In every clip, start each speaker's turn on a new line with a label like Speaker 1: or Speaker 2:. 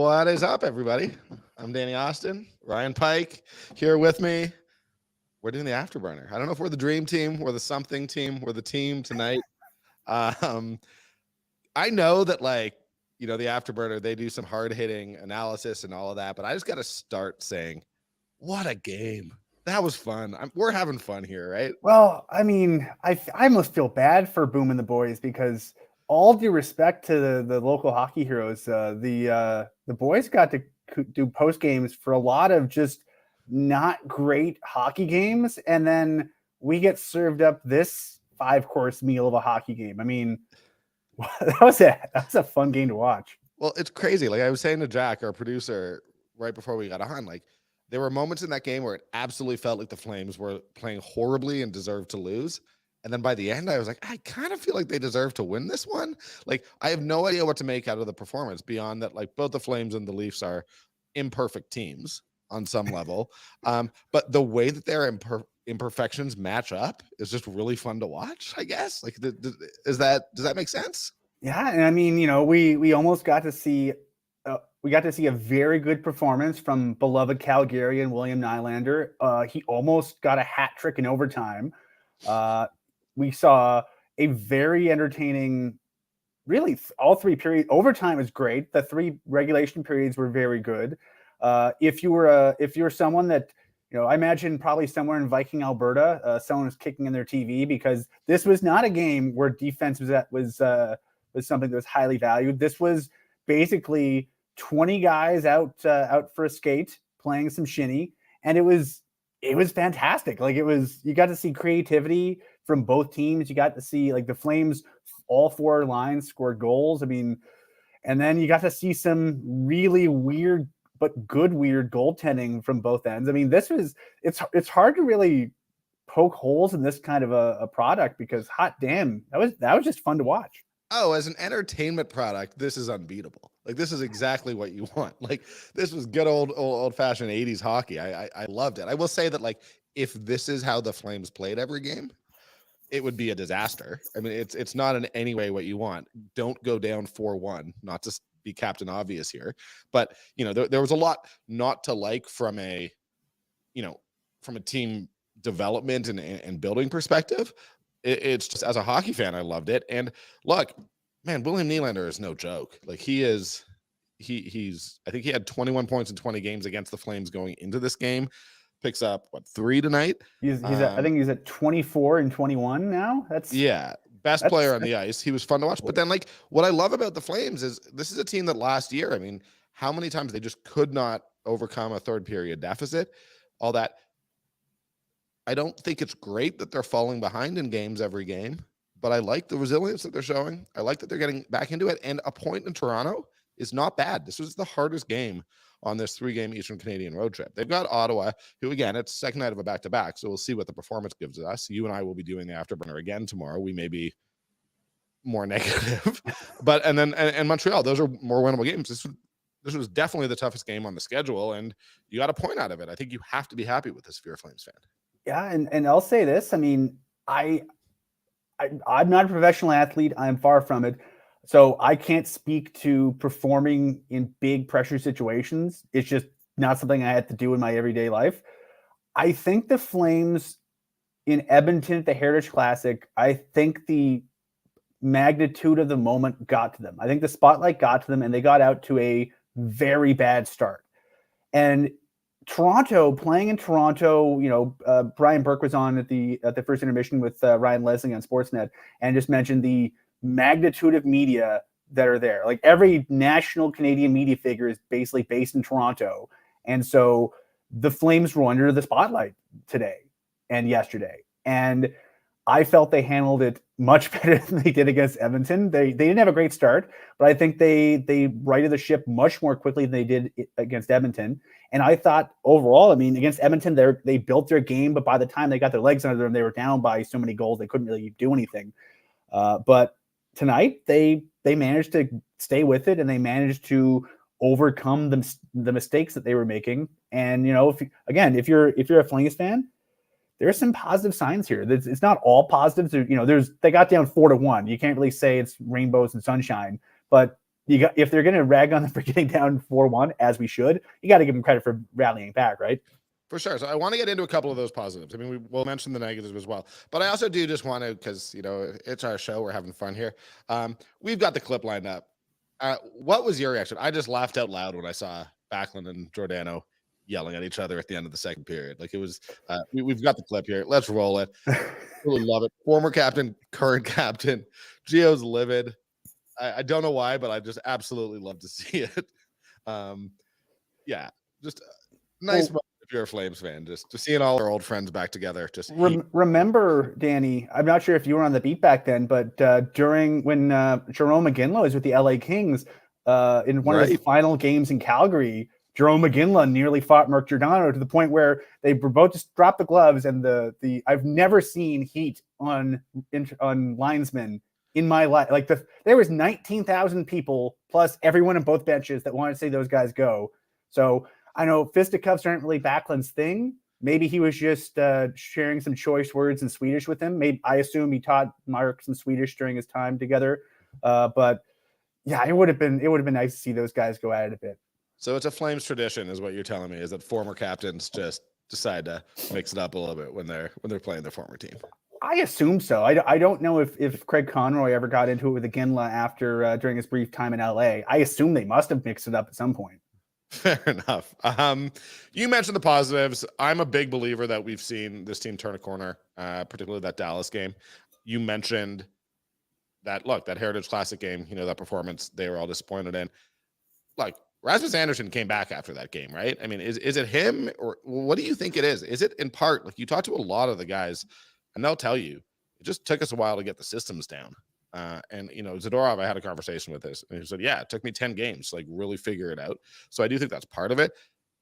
Speaker 1: What is up, everybody? I'm Danny Austin, Ryan Pike here with me. We're doing the Afterburner. I don't know if we're the dream team, we're the something team, we're the team tonight. I know that, the Afterburner, they do some hard-hitting analysis and all of that, but I just got to start saying, what a game. That was fun. We're having fun here, right?
Speaker 2: Well, I mean, I almost feel bad for Boom and the boys because all due respect to the local hockey heroes, the boys got to do post games for a lot of just not great hockey games, and then we get served up this 5-course meal of a hockey game. I mean, that was a fun game to watch.
Speaker 1: Well, it's crazy. Like I was saying to Jack, our producer, right before we got on, there were moments in that game where it absolutely felt like the Flames were playing horribly and deserved to lose. And then by the end, I was like, I kind of feel like they deserve to win this one. Like, I have no idea what to make out of the performance beyond that. Like, both the Flames and the Leafs are imperfect teams on some level. But the way that their imperfections match up is just really fun to watch, I guess. Like, does that make sense?
Speaker 2: Yeah. And I mean, we almost got to see a very good performance from beloved Calgarian William Nylander. He almost got a hat trick in overtime. We saw a very entertaining, really all three periods. Overtime is great. The 3 regulation periods were very good. If you were someone that, I imagine probably somewhere in Viking, Alberta, someone was kicking in their TV because this was not a game where defense was something that was highly valued. This was basically 20 guys out for a skate playing some shinny, and it was fantastic. Like, you got to see creativity from both teams. You got to see, like, the Flames, all 4 lines scored goals. I mean, and then you got to see some really weird but good weird goaltending from both ends. I mean, it's hard to really poke holes in this kind of a product because hot damn, that was just fun to watch.
Speaker 1: Oh, as an entertainment product, this is unbeatable. Like, this is exactly what you want. Like, this was good old fashioned 80s hockey. I loved it. I will say that, like, if this is how the Flames played every game, it would be a disaster. I mean, it's not in any way what you want. Don't go down 4-1, not to be Captain Obvious here. But, there was a lot not to like from a team development and building perspective. It's just, as a hockey fan, I loved it. And look, man, William Nylander is no joke. Like, he's I think he had 21 points in 20 games against the Flames going into this game. Picks up 3 tonight.
Speaker 2: I think he's at 24 and 21 now. That's
Speaker 1: best player on the ice. He was fun to watch. But then, like, what I love about the Flames is this is a team that last year, I mean, how many times they just could not overcome a third period deficit, all that. I don't think it's great that they're falling behind in games every game, but I like the resilience that they're showing. I like that they're getting back into it. And a point in Toronto is not bad. This was the hardest game on this 3-game Eastern Canadian road trip. They've got Ottawa, who, again, it's second night of a back-to-back, so we'll see what the performance gives us. You and I will be doing the Afterburner again tomorrow. We may be more negative. And Montreal, those are more winnable games. This was definitely the toughest game on the schedule, and you got a point out of it. I think you have to be happy with this if you're a Flames fan.
Speaker 2: Yeah, and I'll say this. I mean, I'm not a professional athlete. I'm far from it. So I can't speak to performing in big pressure situations. It's just not something I had to do in my everyday life. I think the Flames in Edmonton at the Heritage Classic, I think the magnitude of the moment got to them. I think the spotlight got to them, and they got out to a very bad start. And Toronto, playing in Toronto, Brian Burke was on at the first intermission with Ryan Leslie on Sportsnet and just mentioned the magnitude of media that are there. Like, every national Canadian media figure is basically based in Toronto. And so the Flames were under the spotlight today and yesterday. And I felt they handled it much better than they did against Edmonton. They didn't have a great start, but I think they righted the ship much more quickly than they did against Edmonton. And I thought overall, I mean, against Edmonton, they built their game, but by the time they got their legs under them, they were down by so many goals they couldn't really do anything. But tonight, they managed to stay with it, and they managed to overcome the mistakes that they were making. And if you're a Flames fan, there's some positive signs here. It's not all positives. They got down 4-1. You can't really say it's rainbows and sunshine, but if they're going to rag on them for getting down 4-1, as we should, you got to give them credit for rallying back, right?
Speaker 1: For sure. So I want to get into a couple of those positives. I mean, we'll mention the negatives as well, but I also do just want to, because, you know, it's our show. We're having fun here. We've got the clip lined up. What was your reaction? I just laughed out loud when I saw Backlund and Giordano yelling at each other at the end of the second period. Like, it was, we've got the clip here. Let's roll it. Really love it. Former captain, current captain. Gio's livid. I don't know why, but I just absolutely love to see it. Yeah, just nice. Well, if you're a Flames fan, just seeing all our old friends back together. Just
Speaker 2: remember, Danny, I'm not sure if you were on the beat back then, but during when Jerome McGinley was with the LA Kings in one of his final games in Calgary, Jerome McGinley nearly fought Mark Giordano to the point where they were both just dropped the gloves, and the I've never seen heat on linesmen in my life. Like there was 19,000 people plus everyone on both benches that wanted to see those guys go. So I know fisticuffs aren't really Backlund's thing. Maybe he was just sharing some choice words in Swedish with him. Maybe I assume he taught Mark some Swedish during his time together. But yeah, it would have been nice to see those guys go at it a bit.
Speaker 1: So it's a Flames tradition, is what you're telling me, is that former captains just decide to mix it up a little bit when they're playing their former team.
Speaker 2: I assume so. I don't know if Craig Conroy ever got into it with Iginla after during his brief time in LA. I assume they must have mixed it up at some point.
Speaker 1: Fair enough. You mentioned the positives. I'm a big believer that we've seen this team turn a corner, particularly that Dallas game. You mentioned that, look, that Heritage Classic game, you know, that performance they were all disappointed in. Like, Rasmus Andersson came back after that game, right? I mean, is it him, or what do you think it is? Is it in part, like, you talk to a lot of the guys and they'll tell you it just took us a while to get the systems down. And, you know, Zadorov, I had a conversation with this, and he said, yeah, it took me 10 games to, like, really figure it out. So I do think that's part of it.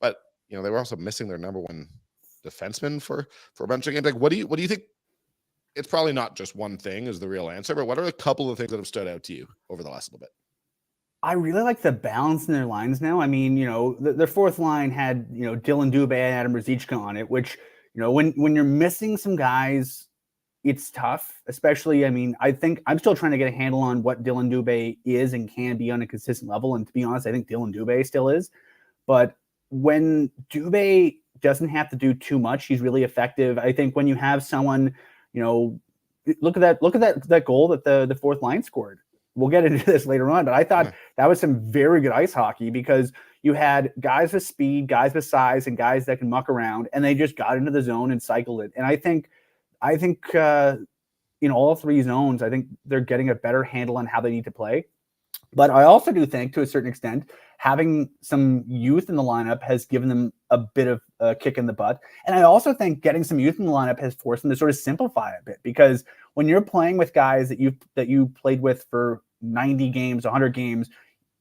Speaker 1: But, you know, they were also missing their number one defenseman for a bunch of games. Like, what do you think? It's probably not just one thing is the real answer, but what are a couple of things that have stood out to you over the last little bit?
Speaker 2: I really like the balance in their lines now. I mean, you know, their fourth line had, you know, Dylan Dubé and Adam Ruzicka on it, which, you know, when you're missing some guys, it's tough. Especially, I mean, I think I'm still trying to get a handle on what Dylan Dubé is and can be on a consistent level. And to be honest, I think Dylan Dubé still is. But when Dubé doesn't have to do too much, he's really effective. I think when you have someone, you know, look at that goal that the fourth line scored. We'll get into this later on, but I thought that was some very good ice hockey because you had guys with speed, guys with size, and guys that can muck around, and they just got into the zone and cycled it. And I think in all three zones, I think they're getting a better handle on how they need to play. But I also do think, to a certain extent, having some youth in the lineup has given them a bit of a kick in the butt. And I also think getting some youth in the lineup has forced them to sort of simplify a bit, because when you're playing with guys that you played with for 90 games, 100 games,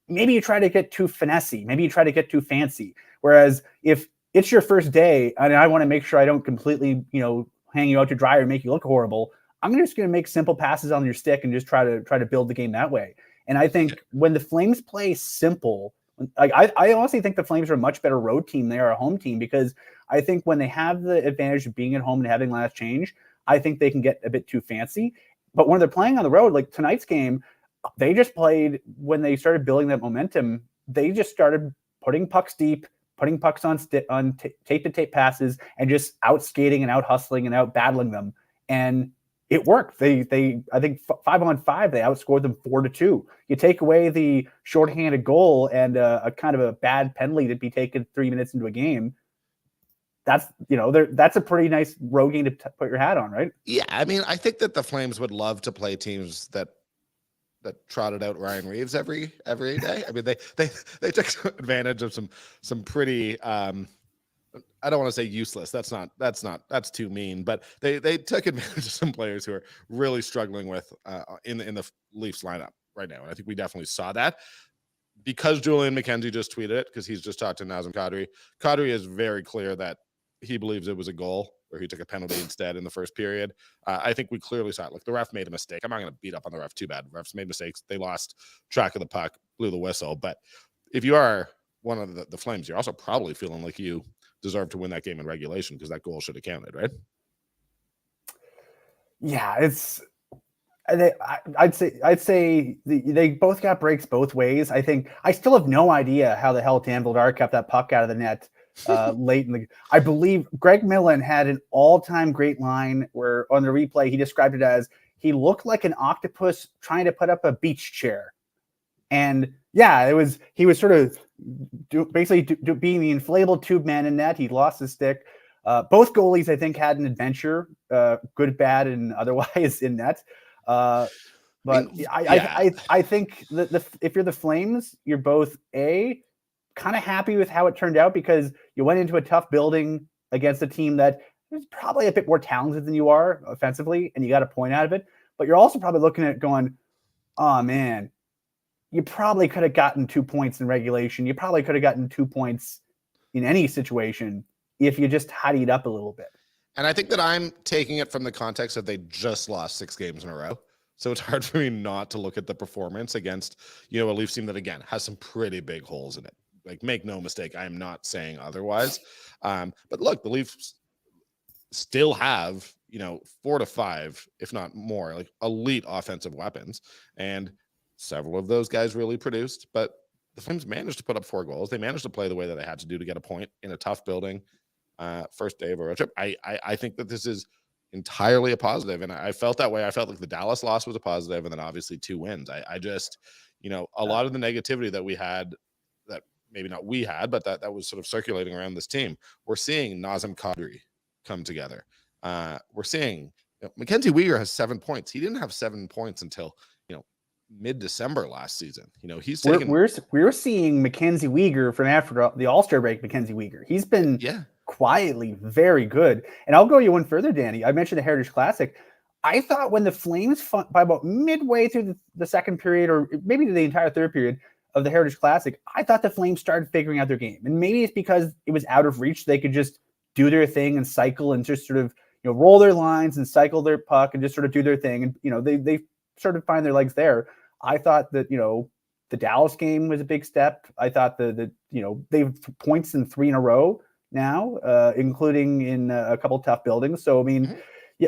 Speaker 2: maybe you try to get too finessey, maybe you try to get too fancy. Whereas if it's your first day and I want to make sure I don't completely, you know, hang you out to dry or make you look horrible, I'm just going to make simple passes on your stick and just try to build the game that way. And I think when the Flames play simple, like I honestly think the Flames are a much better road team than they are a home team, because I think when they have the advantage of being at home and having last change, I think they can get a bit too fancy. But when they're playing on the road, like tonight's game, they just played, when they started building that momentum, they just started putting pucks deep, putting pucks on tape-to-tape passes, and just out skating and out hustling and out battling them. And it worked. They I think 5-on-5, they outscored them 4-2. You take away the shorthanded goal and a kind of a bad penalty to be taken 3 minutes into a game. That's, you know, that's a pretty nice road game to put your hat on, right?
Speaker 1: Yeah, I mean, I think that the Flames would love to play teams that trotted out Ryan Reeves every day. I mean, they took advantage of some pretty I don't want to say useless. That's too mean, but they took advantage of some players who are really struggling with in the Leafs lineup right now. And I think we definitely saw that, because Julian McKenzie just tweeted it, because he's just talked to Nazem Kadri. Kadri is very clear that he believes it was a goal where he took a penalty instead in the first period. I think we clearly saw it. Like, the ref made a mistake. I'm not going to beat up on the ref too bad. Refs made mistakes. They lost track of the puck, blew the whistle. But if you are one of the Flames, you're also probably feeling like you deserve to win that game in regulation, because that goal should have counted, right?
Speaker 2: Yeah, I'd say they both got breaks both ways. I think I still have no idea how the hell Dan Vladar kept that puck out of the net late in the. I believe Greg Millen had an all-time great line where on the replay he described it as he looked like an octopus trying to put up a beach chair, and yeah, he was sort of being the inflatable tube man in net. He lost his stick. Both goalies I think had an adventure, good, bad, and otherwise in net. But I think that if you're the Flames, you're both kind of happy with how it turned out because you went into a tough building against a team that is probably a bit more talented than you are offensively, and you got a point out of it. But you're also probably looking at it going, oh man, you probably could have gotten 2 points in regulation. You probably could have gotten 2 points in any situation if you just tidied up a little bit.
Speaker 1: And I think that I'm taking it from the context that they just lost 6 games in a row. So it's hard for me not to look at the performance against, a Leafs team that, again, has some pretty big holes in it. Like, make no mistake, I am not saying otherwise. But look, the Leafs still have, 4 to 5, if not more, like elite offensive weapons. And several of those guys really produced. But the Flames managed to put up 4 goals. They managed to play the way that they had to do to get a point in a tough building. First day of a road trip. I think that this is entirely a positive, and I felt that way. I felt like the Dallas loss was a positive, and then obviously 2 wins. I just, a lot of the negativity that we had, that maybe not we had, but that was sort of circulating around this team. We're seeing Nazem Kadri come together. We're seeing Mackenzie Weegar has 7 points. He didn't have 7 points until mid-December last season. He's taken.
Speaker 2: We're seeing Mackenzie Weegar from after the All-Star break. Mackenzie Weegar, he's been quietly very good. And I'll go you one further, Danny. I mentioned the Heritage Classic. I thought when the Flames, by about midway through the second period, or maybe the entire third period of the Heritage Classic, I thought the Flames started figuring out their game. And maybe it's because it was out of reach. They could just do their thing and cycle and just sort of roll their lines and cycle their puck and just sort of do their thing. And they sort of find their legs there. I thought that the Dallas game was a big step. I thought they've points in 3 in a row now, including in a couple tough buildings. So, I mean,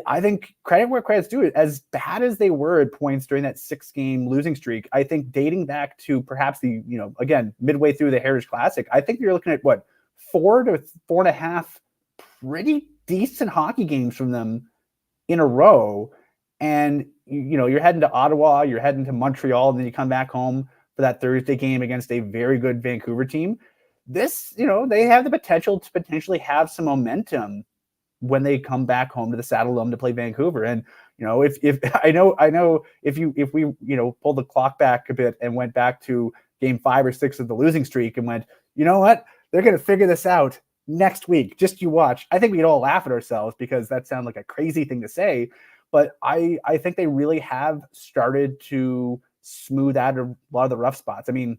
Speaker 2: I think credit where credit's due. As bad as they were at points during that 6-game losing streak, I think dating back to perhaps the, again, midway through the Heritage Classic, I think you're looking at 4 to 4.5 pretty decent hockey games from them in a row. And, you're heading to Ottawa, you're heading to Montreal, and then you come back home for that Thursday game against a very good Vancouver team. This, they have the potential to potentially have some momentum when they come back home to the Saddle Dome to play Vancouver. And, if I know if we pulled the clock back a bit and went back to game 5 or 6 of the losing streak and went, you know what, they're going to figure this out next week. Just you watch. I think we'd all laugh at ourselves because that sounds like a crazy thing to say. But I think they really have started to smooth out a lot of the rough spots. I mean,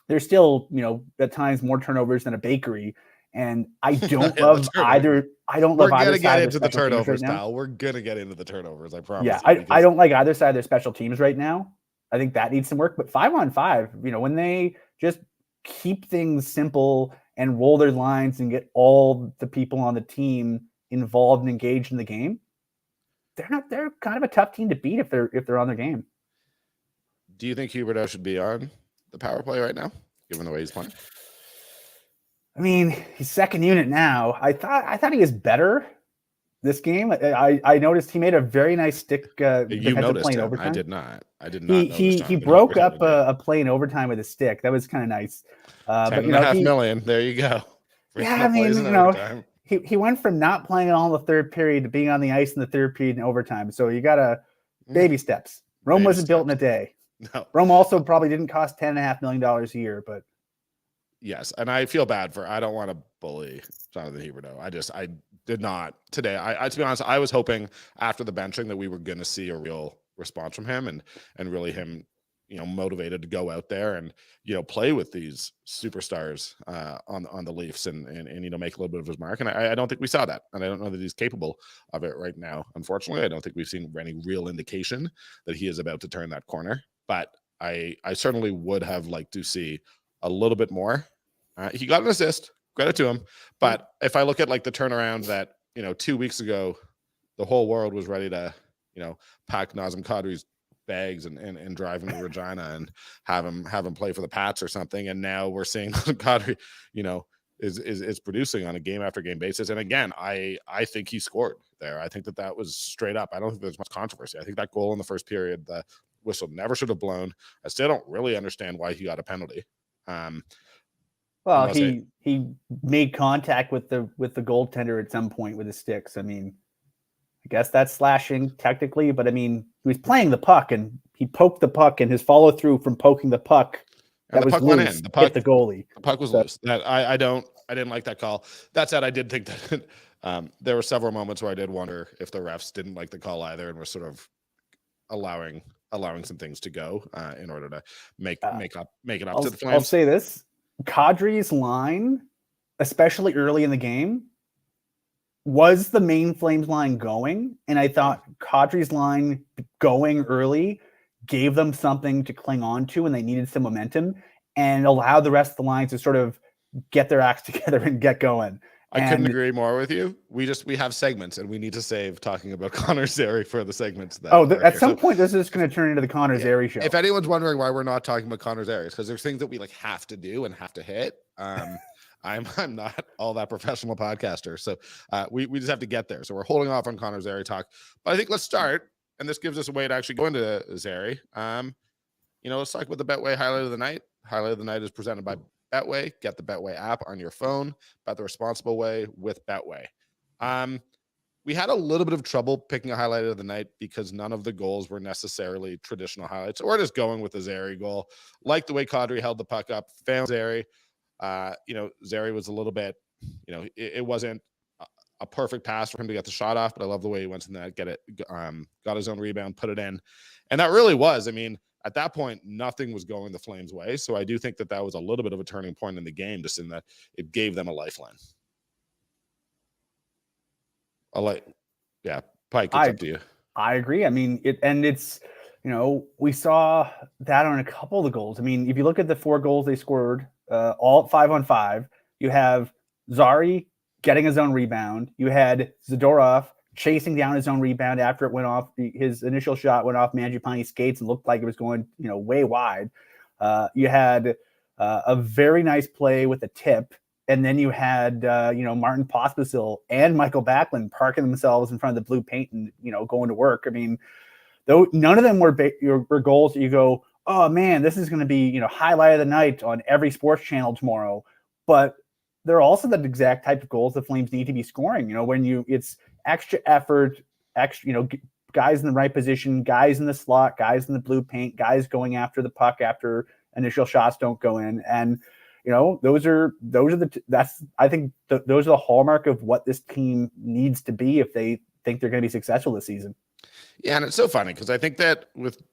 Speaker 2: there's still, at times more turnovers than a bakery. And I don't love either. I don't love either side. We're going to
Speaker 1: get into the turnovers, pal. We're going to get into the turnovers. I promise.
Speaker 2: Yeah, I don't like either side of their special teams right now. I think that needs some work. But 5-on-5, when they just keep things simple and roll their lines and get all the people on the team involved and engaged in the game, they're kind of a tough team to beat if they're on their game.
Speaker 1: Do you think Huberdeau should be on the power play right now, given the way he's playing?
Speaker 2: I mean, he's second unit now. I thought he was better this game. I noticed he made a very nice stick.
Speaker 1: You noticed him. Overtime. I did not.
Speaker 2: He broke up a play in overtime with a stick. That was kind of nice.
Speaker 1: $10.5 million. There you go.
Speaker 2: Yeah, I mean, he went from not playing all the third period to being on the ice in the third period in overtime. So you got to baby steps. Rome wasn't built in a day.
Speaker 1: No.
Speaker 2: Rome also probably didn't cost $10.5 million a year, but.
Speaker 1: Yes, and I feel bad I don't want to bully Jonathan Huberdeau. I did not today. I to be honest, I was hoping after the benching that we were going to see a real response from him and really him, motivated to go out there and, play with these superstars on the Leafs and make a little bit of his mark. And I don't think we saw that. And I don't know that he's capable of it right now. Unfortunately, I don't think we've seen any real indication that he is about to turn that corner. But I certainly would have liked to see a little bit more. He got an assist, credit to him. But if I look at the turnaround that, 2 weeks ago, the whole world was ready to pack Nazem Kadri's bags and drive him to Regina and have him play for the Pats or something. And now we're seeing Kadri, is producing on a game after game basis. And again, I think he scored there. I think that was straight up. I don't think there's much controversy. I think that goal in the first period, the whistle never should have blown. I still don't really understand why he got a penalty.
Speaker 2: Well, he made contact with the goaltender at some point with his sticks. I mean, I guess that's slashing technically, but I mean, he was playing the puck and he poked the puck, and his follow through from poking the puck that was loose went in. The puck hit the goalie.
Speaker 1: The puck was loose. That I didn't like that call. That said, I did think that there were several moments where I did wonder if the refs didn't like the call either and were sort of allowing some things to go in order to make it up to the Flames.
Speaker 2: I'll say this: Kadri's line, especially early in the game, was the main Flames line going, and I thought Kadri's line going early gave them something to cling on to, and they needed some momentum, and allowed the rest of the lines to sort of get their acts together and get going.
Speaker 1: I couldn't agree more with you. We have segments, and we need to save talking about Connor Zary for the segments.
Speaker 2: At some point, this is going to turn into the Connor Zary show.
Speaker 1: If anyone's wondering why we're not talking about Connor Zary, because there's things that we have to do and have to hit. I'm not all that professional podcaster, so we just have to get there. So we're holding off on Connor Zary talk, but I think let's start, and this gives us a way to actually go into Zary. Let's talk about the Betway highlight of the night. Highlight of the night is presented by Betway. Get the Betway app on your phone. Bet the responsible way with Betway. We had a little bit of trouble picking a highlight of the night because none of the goals were necessarily traditional highlights, or just going with the Zary goal. Like the way Kadri held the puck up, found Zary. Zary was a little bit, it wasn't a perfect pass for him to get the shot off, but I love the way he went in that, got his own rebound, put it in. And that really was, at that point, nothing was going the Flames' way. So I do think that was a little bit of a turning point in the game, just in that it gave them a lifeline. Pike, it's up to you.
Speaker 2: I agree. It's, we saw that on a couple of the goals. If you look at the 4 goals they scored, all 5-on-5, you have Zary getting his own rebound. You had Zadorov chasing down his own rebound after it went off. His initial shot went off Mangiapane's skates and looked like it was going, way wide. You had a very nice play with a tip. And then you had, Martin Pospisil and Michael Backlund parking themselves in front of the blue paint and, going to work. Though none of them were goals that you go, oh man, this is going to be, highlight of the night on every sports channel tomorrow. But they're also the exact type of goals the Flames need to be scoring. It's extra effort, guys in the right position, guys in the slot, guys in the blue paint, guys going after the puck after initial shots don't go in. And, those are the hallmark of what this team needs to be if they think they're going to be successful this season.
Speaker 1: Yeah. And it's so funny because I think that with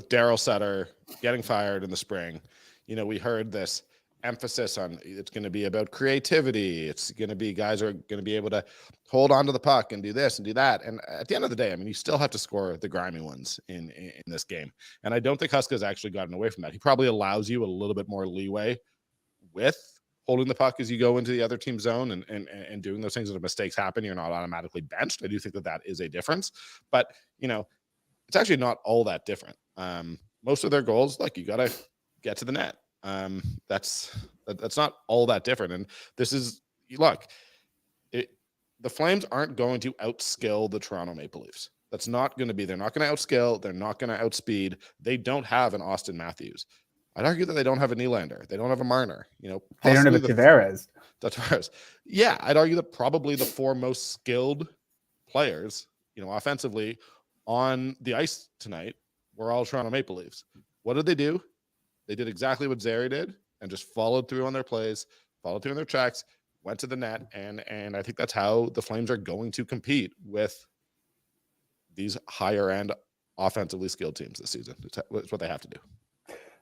Speaker 1: Daryl Sutter getting fired in the spring, we heard this emphasis on it's going to be about creativity. It's going to be guys are going to be able to hold on to the puck and do this and do that. And at the end of the day, you still have to score the grimy ones in this game. And I don't think Huska has actually gotten away from that. He probably allows you a little bit more leeway with holding the puck as you go into the other team's zone and doing those things. If mistakes happen, you're not automatically benched. I do think that is a difference, but it's actually not all that different. Most of their goals, you got to get to the net. That's not all that different. And this is, the Flames aren't going to outskill the Toronto Maple Leafs. That's not going to be, they're not going to outskill. They're not going to outspeed. They don't have an Austin Matthews. I'd argue that they don't have a Nylander. They don't have a Marner.
Speaker 2: They don't have a Tavares.
Speaker 1: Tavares. Yeah, I'd argue that probably the 4 most skilled players, offensively on the ice tonight were all Toronto Maple Leafs. What did they do? They did exactly what Zary did and just followed through on their plays, followed through on their tracks, went to the net, and I think that's how the Flames are going to compete with these higher end offensively skilled teams this season. It's what they have to do.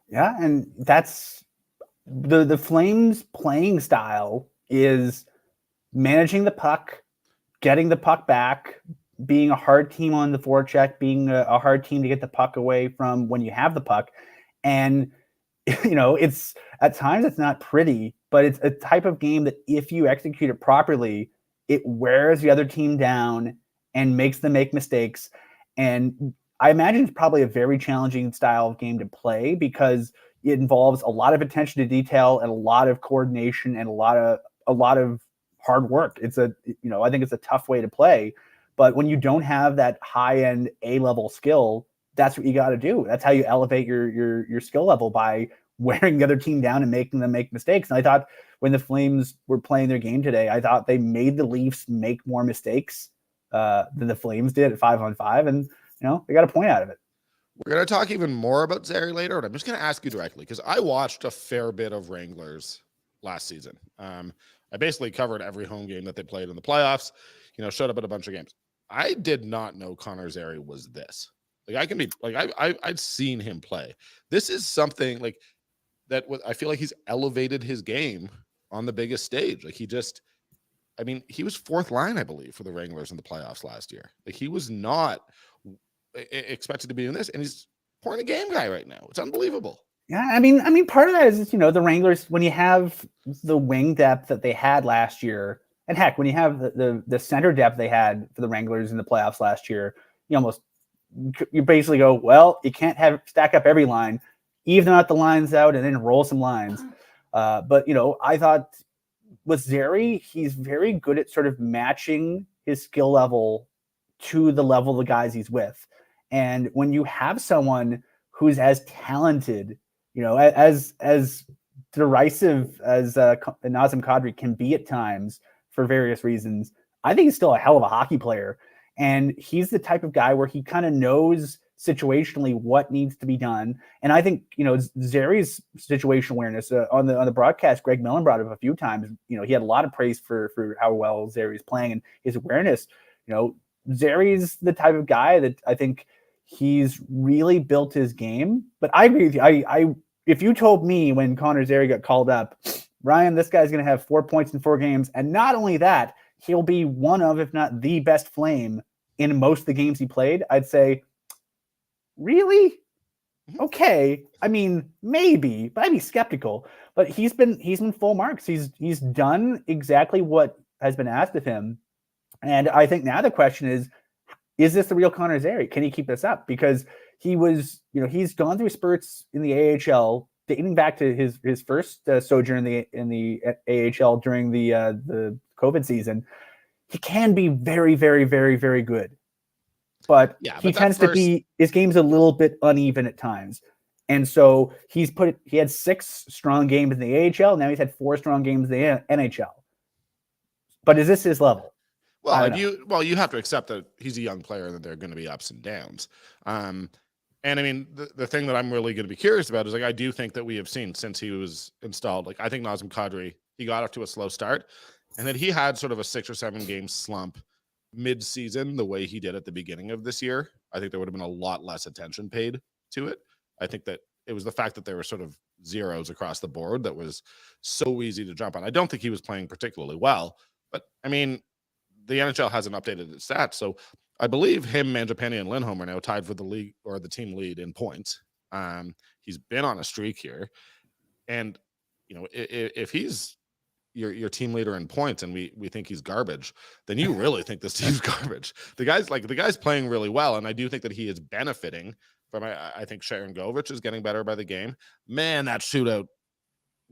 Speaker 2: Yeah, and that's the Flames playing style is managing the puck, getting the puck back, being a hard team on the forecheck, being a hard team to get the puck away from when you have the puck. And, it's at times it's not pretty, but it's a type of game that if you execute it properly, it wears the other team down and makes them make mistakes. And I imagine it's probably a very challenging style of game to play because it involves a lot of attention to detail and a lot of coordination and a lot of hard work. I think it's a tough way to play. But when you don't have that high-end A-level skill, that's what you got to do. That's how you elevate your skill level, by wearing the other team down and making them make mistakes. And I thought when the Flames were playing their game today, I thought they made the Leafs make more mistakes than the Flames did at 5-on-5. And, they got a point out of it.
Speaker 1: We're going to talk even more about Zary later, but I'm just going to ask you directly because I watched a fair bit of Wranglers last season. I basically covered every home game that they played in the playoffs, showed up at a bunch of games. I did not know Connor Zary was this. I'd seen him play. This is something like that. I feel like he's elevated his game on the biggest stage. He was fourth line, I believe, for the Wranglers in the playoffs last year. He was not expected to be in this, and he's point a game guy right now. It's unbelievable.
Speaker 2: Yeah, I mean, part of that is the Wranglers, when you have the wing depth that they had last year, and heck, when you have the center depth they had for the Wranglers in the playoffs last year, you basically go, well, you can't stack up every line, even out the lines out and then roll some lines. But I thought with Zary, he's very good at sort of matching his skill level to the level of the guys he's with. And when you have someone who's as talented, as derisive as Nazem Kadri can be at times for various reasons, I think he's still a hell of a hockey player. And he's the type of guy where he kind of knows situationally what needs to be done. And I think, Zary's situational awareness on the broadcast, Greg Millen brought it up a few times. He had a lot of praise for how well Zary's playing and his awareness. Zary's the type of guy that I think he's really built his game. But I agree with you. If you told me when Connor Zary got called up, Ryan, this guy's going to have 4 points in 4 games, and not only that, he'll be one of, if not the best Flame in most of the games he played, I'd say, really? Okay. I mean, maybe, but I'd be skeptical. But he's been full marks. He's done exactly what has been asked of him. And I think now the question is this the real Connor Zary? Can he keep this up? Because he's gone through spurts in the AHL dating back to his first sojourn in the AHL during the COVID season. He can be very, very, very, very good. But he tends to be, his game's a little bit uneven at times. And so he had 6 strong games in the AHL. Now he's had 4 strong games in the NHL. But is this his level?
Speaker 1: Well, you have to accept that he's a young player and that there are going to be ups and downs. And I mean, the thing that I'm really going to be curious about is I do think that we have seen since he was installed, I think Nazem Kadri, he got off to a slow start and then he had sort of a 6 or 7 game slump mid-season the way he did at the beginning of this year. I think there would have been a lot less attention paid to it. I think that it was the fact that there were sort of zeros across the board that was so easy to jump on. I don't think he was playing particularly well, but I mean, the NHL hasn't updated its stats. So I believe him, Mangiapane, and Lindholm are now tied for the league or the team lead in points. He's been on a streak here. And, if he's your team leader in points and we think he's garbage, then you really think this team's garbage. The guy's playing really well. And I do think that he is benefiting from, I think Sharon Govich is getting better by the game. Man, that shootout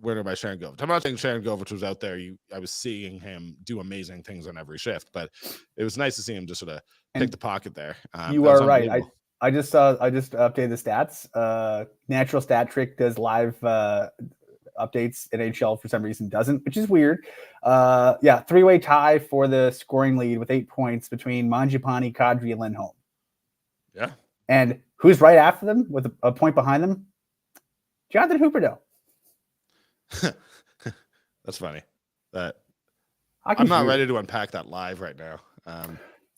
Speaker 1: winner by Sharon Govich. I'm not saying Sharon Govich was out there. I was seeing him do amazing things on every shift, but it was nice to see him just sort of pick the pocket there.
Speaker 2: You are right. I just updated the stats. Natural Stat Trick does live updates. NHL for some reason doesn't, which is weird. 3-way tie for the scoring lead with 8 points between Mangiapane, Kadri, and Lindholm.
Speaker 1: Yeah.
Speaker 2: And who's right after them with a point behind them? Jonathan Huberdeau.
Speaker 1: That's funny. I'm not ready to unpack that live right now.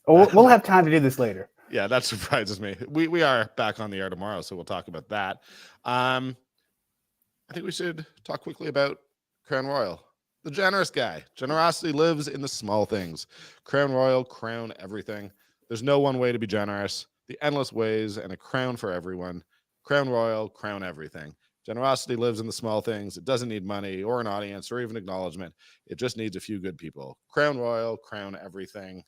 Speaker 2: We'll have time to do this later.
Speaker 1: Yeah, that surprises me. We are back on the air tomorrow, so we'll talk about that. I think we should talk quickly about Crown Royal. The generous guy. Generosity lives in the small things. Crown Royal, crown everything. There's no one way to be generous. The endless ways and a crown for everyone. Crown Royal, crown everything. Generosity lives in the small things. It doesn't need money or an audience or even acknowledgement. It just needs a few good people. Crown Royal, crown everything.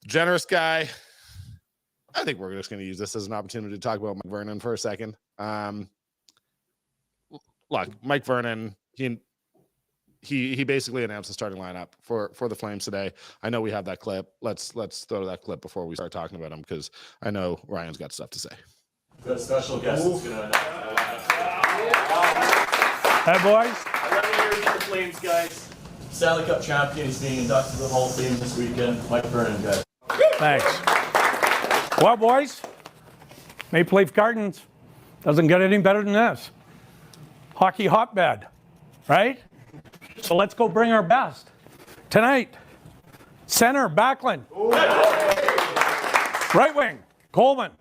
Speaker 1: Generous guy. I think we're just going to use this as an opportunity to talk about Mike Vernon for a second. Look, Mike Vernon, he basically announced the starting lineup for the Flames today. I know we have that clip. Let's throw that clip before we start talking about him, because I know Ryan's got stuff to say.
Speaker 3: Got a special guest that's going to announce.
Speaker 4: Hey, boys.
Speaker 3: 11 years with the Flames, guys. Stanley Cup champion. He's being inducted to the Hall of Fame this weekend. Mike Vernon, guys.
Speaker 4: Thanks. Well, boys, Maple Leaf Gardens doesn't get any better than this. Hockey hotbed, right? So let's go bring our best. Tonight, center, Backlund. Right wing, Coleman.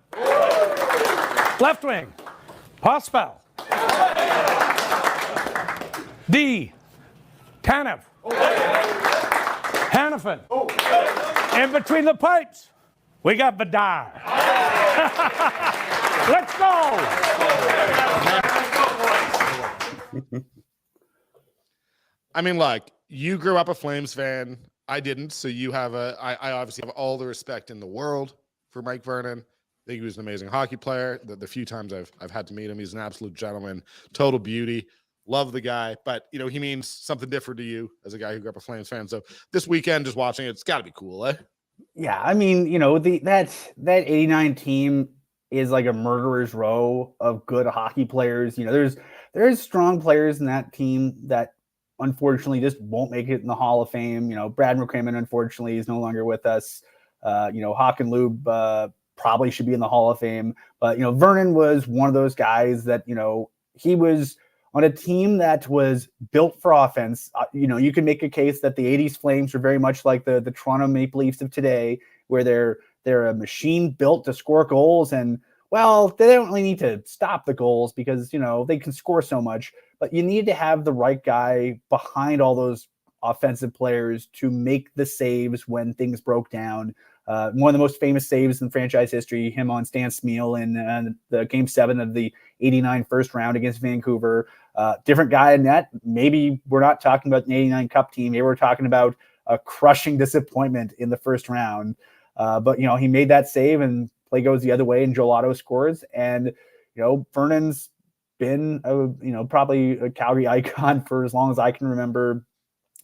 Speaker 4: Left wing, Hospel. D, Tanev. Hannafin. In between the pipes, we got Vidar. Let's go.
Speaker 1: I mean, look, you grew up a Flames fan. I didn't, so you have I obviously have all the respect in the world for Mike Vernon. I think he was an amazing hockey player. The few times I've had to meet him, he's an absolute gentleman, total beauty. Love the guy, but he means something different to you as a guy who grew up a Flames fan. So this weekend, just watching it's got to be cool, eh?
Speaker 2: Yeah, I mean, that 89 team is like a murderer's row of good hockey players. There's strong players in that team that unfortunately just won't make it in the Hall of Fame. Brad McCrimmon, unfortunately, is no longer with us. Hawk and Lube probably should be in the Hall of Fame. But, Vernon was one of those guys that, he was on a team that was built for offense. You can make a case that the 80s Flames are very much like the Toronto Maple Leafs of today, where they're a machine built to score goals. And, well, they don't really need to stop the goals because, they can score so much. But you need to have the right guy behind all those offensive players to make the saves when things broke down. One of the most famous saves in franchise history, him on Stan Smeel in the Game 7 of the 89 first round against Vancouver. Different guy in net. Maybe we're not talking about the 89 Cup team. Maybe we're talking about a crushing disappointment in the first round. But he made that save and play goes the other way and Joel Otto scores. And, Vernon's been probably a Calgary icon for as long as I can remember.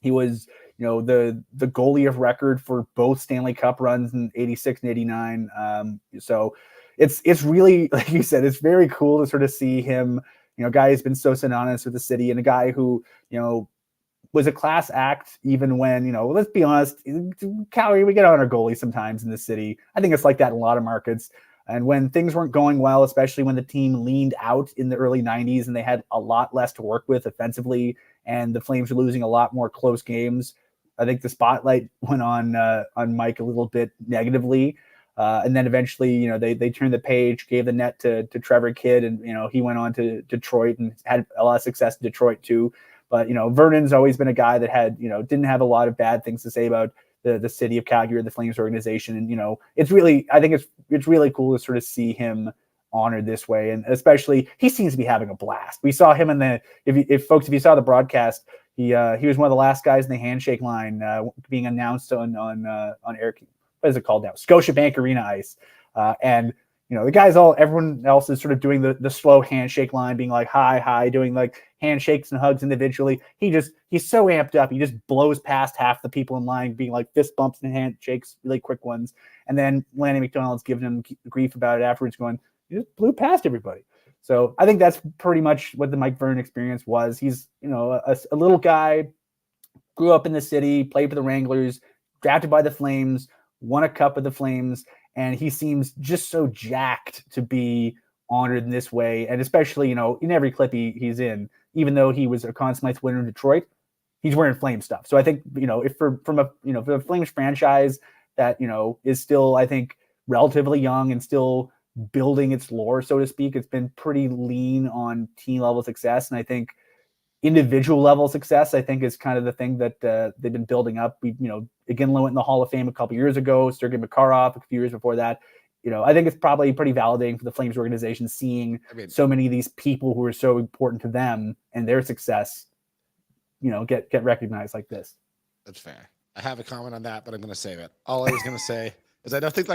Speaker 2: He was, the goalie of record for both Stanley Cup runs in 86 and 89. So it's really, like you said, it's very cool to sort of see him, a guy who's been so synonymous with the city and a guy who, was a class act even when, let's be honest, Calgary, we get on our goalie sometimes in the city. I think it's like that in a lot of markets. And when things weren't going well, especially when the team leaned out in the early 90s and they had a lot less to work with offensively and the Flames were losing a lot more close games, I think the spotlight went on Mike a little bit negatively. And then eventually, they turned the page, gave the net to Trevor Kidd, and, he went on to Detroit and had a lot of success in Detroit too. But, Vernon's always been a guy that had, didn't have a lot of bad things to say about the city of Calgary, the Flames organization. And, it's really, I think it's really cool to sort of see him honored this way. And especially he seems to be having a blast. We saw him if you saw the broadcast, he was one of the last guys in the handshake line being announced on Eric, what is it called now? Scotiabank Arena ice. And, the guys everyone else is sort of doing the slow handshake line, being like, hi, doing like handshakes and hugs individually. He's so amped up. He just blows past half the people in line, being like fist bumps and handshakes, really quick ones. And then Lanny McDonald's giving him grief about it afterwards, going, you just blew past everybody. So I think that's pretty much what the Mike Vernon experience was. He's, a little guy, grew up in the city, played for the Wranglers, drafted by the Flames, won a cup with the Flames, and he seems just so jacked to be honored in this way. And especially, in every clip he's in, even though he was a Conn Smythe winner in Detroit, he's wearing Flame stuff. So I think, if for the Flames franchise that, is still, I think, relatively young and still building its lore, so to speak, it's been pretty lean on team level success. And I think individual level success, I think, is kind of the thing that they've been building up. We, Iginla went in the Hall of Fame a couple years ago, Sergei Makarov a few years before that. I think it's probably pretty validating for the Flames organization seeing so many of these people who are so important to them and their success, get recognized like this.
Speaker 1: That's fair. I have a comment on that, but I'm going to save it. All I was going to say is I don't think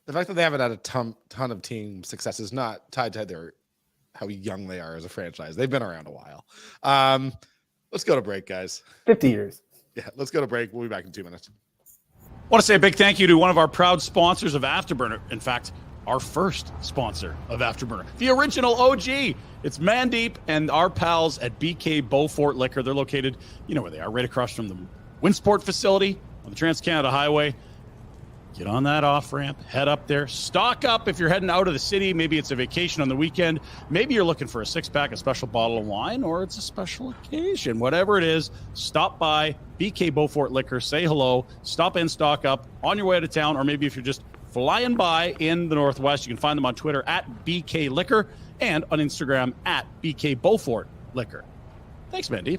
Speaker 1: The fact that they haven't had a ton of team success is not tied to how young they are as a franchise. They've been around a while. Let's go to break, guys.
Speaker 2: 50 years.
Speaker 1: Yeah, let's go to break. We'll be back in 2 minutes.
Speaker 5: I want to say a big thank you to one of our proud sponsors of Afterburner. In fact, our first sponsor of Afterburner, the original OG. It's Mandeep and our pals at BK Beaufort Liquor. They're located, you know where they are, right across from the Winsport facility on the Trans-Canada Highway. Get on that off-ramp, head up there, stock up if you're heading out of the city. Maybe it's a vacation on the weekend. Maybe you're looking for a six-pack, a special bottle of wine, or it's a special occasion. Whatever it is, stop by BK Beaufort Liquor, say hello, stop in, stock up on your way out of town, or maybe if you're just flying by in the Northwest, you can find them on Twitter at BK Liquor and on Instagram at BK Beaufort Liquor. Thanks, Mandeep.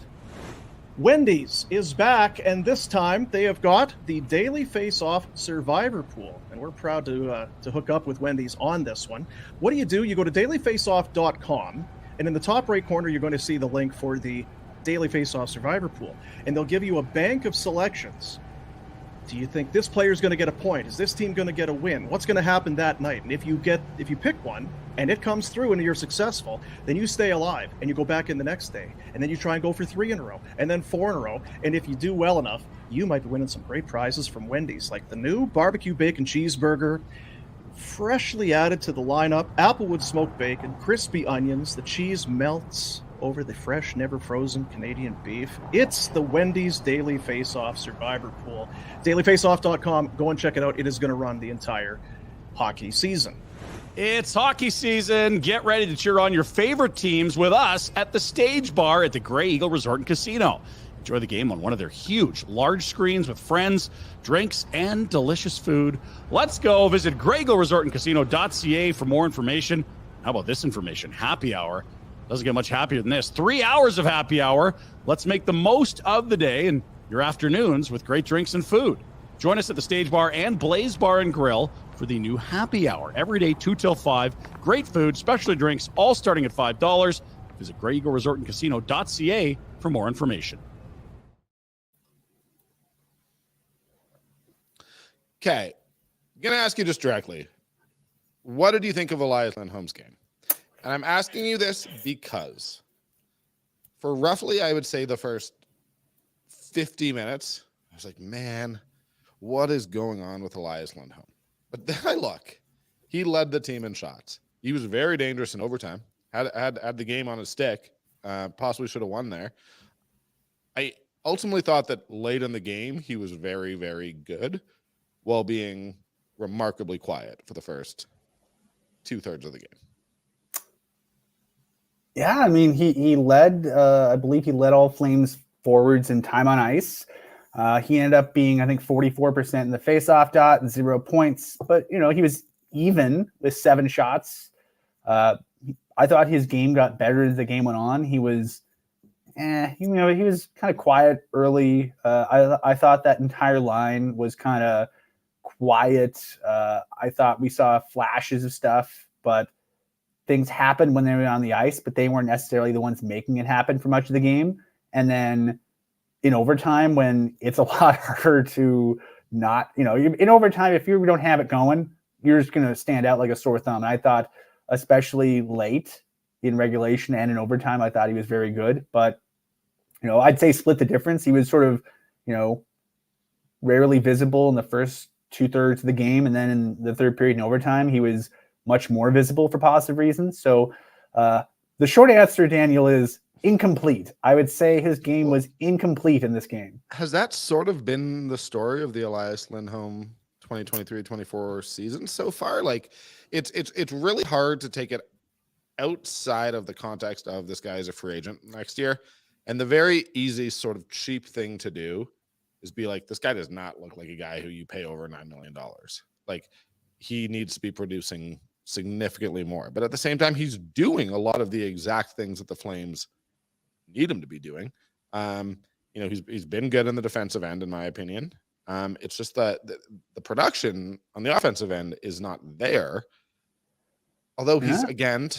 Speaker 6: Wendy's is back, and this time they have got the Daily Face-Off Survivor Pool, and we're proud to hook up with Wendy's on this one. What do? You go to dailyfaceoff.com, and in the top right corner, you're going to see the link for the Daily Face-Off Survivor Pool, and they'll give you a bank of selections. Do you think this player is going to get a point? Is this team going to get a win? What's going to happen that night? And if you pick one and it comes through and you're successful, then you stay alive and you go back in the next day. And then you try and go for 3 in a row and then 4 in a row. And if you do well enough, you might be winning some great prizes from Wendy's, like the new barbecue bacon cheeseburger, freshly added to the lineup, applewood smoked bacon, crispy onions, the cheese melts over the fresh, never frozen Canadian beef. It's the Wendy's Daily Face-Off Survivor Pool. Dailyfaceoff.com. Go and check it out. It is going to run the entire hockey season.
Speaker 5: It's hockey season. Get ready to cheer on your favorite teams with us at the Stage Bar at the Grey Eagle Resort and Casino. Enjoy the game on one of their huge, large screens with friends, drinks, and delicious food. Let's go. Visit greyeagleresortandcasino.ca for more information. How about this information? Happy hour. Doesn't get much happier than this. 3 hours of happy hour. Let's make the most of the day and your afternoons with great drinks and food. Join us at the Stage Bar and Blaze Bar and Grill for the new happy hour. Every day, 2 till 5. Great food, specialty drinks, all starting at $5. Visit greyeagleresortandcasino.ca for more information.
Speaker 1: Okay. I'm going to ask you just directly. What did you think of Elias Lindholm's game? And I'm asking you this because for roughly, I would say, the first 50 minutes, I was like, man, what is going on with Elias Lindholm? But then I look, he led the team in shots. He was very dangerous in overtime, had the game on his stick, possibly should have won there. I ultimately thought that late in the game, he was very, very good while being remarkably quiet for the first 2/3 of the game.
Speaker 2: Yeah, I mean, he led, I believe he led all Flames forwards in time on ice. He ended up being, I think, 44% in the faceoff dot and 0 points. But, you know, he was even with 7 shots. I thought his game got better as the game went on. He was, he was kind of quiet early. I thought that entire line was kind of quiet. I thought we saw flashes of stuff, but things happened when they were on the ice, but they weren't necessarily the ones making it happen for much of the game. And then in overtime, when it's a lot harder to not, in overtime, if you don't have it going, you're just going to stand out like a sore thumb. And I thought, especially late in regulation and in overtime, I thought he was very good. But, I'd say split the difference. He was sort of, rarely visible in the first 2/3 of the game. And then in the third period in overtime, he was much more visible for positive reasons. So the short answer, Daniel, is incomplete. I would say his game was incomplete in this game.
Speaker 1: Has that sort of been the story of the Elias Lindholm 2023-24 season so far? Like, it's really hard to take it outside of the context of this guy as a free agent next year. And the very easy sort of cheap thing to do is be like, this guy does not look like a guy who you pay over $9 million. Like, he needs to be producing significantly more. But at the same time, he's doing a lot of the exact things that the Flames need him to be doing. He's been good in the defensive end, in my opinion. It's just that the production on the offensive end is not there. Although he's, again,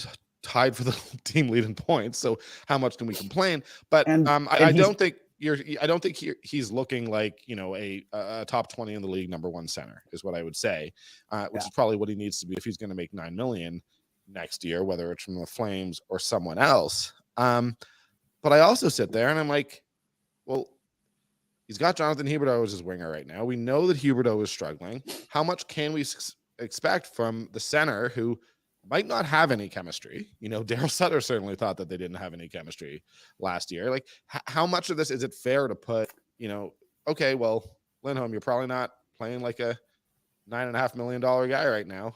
Speaker 1: tied for the team lead in points. So how much can we complain? But I don't think I don't think he's looking like, you know, a top 20 in the league #1 center is what I would say, which is probably what he needs to be if he's going to make $9 million next year, whether it's from the Flames or someone else. But I also sit there and I'm like, well, he's got Jonathan Huberdeau as his winger right now. We know that Huberdeau is struggling. How much can we expect from the center who might not have any chemistry? You know, Daryl Sutter certainly thought that they didn't have any chemistry last year. Like, how much of this is it fair to put, you know, okay, well, Lindholm, you're probably not playing like a $9.5 million guy right now.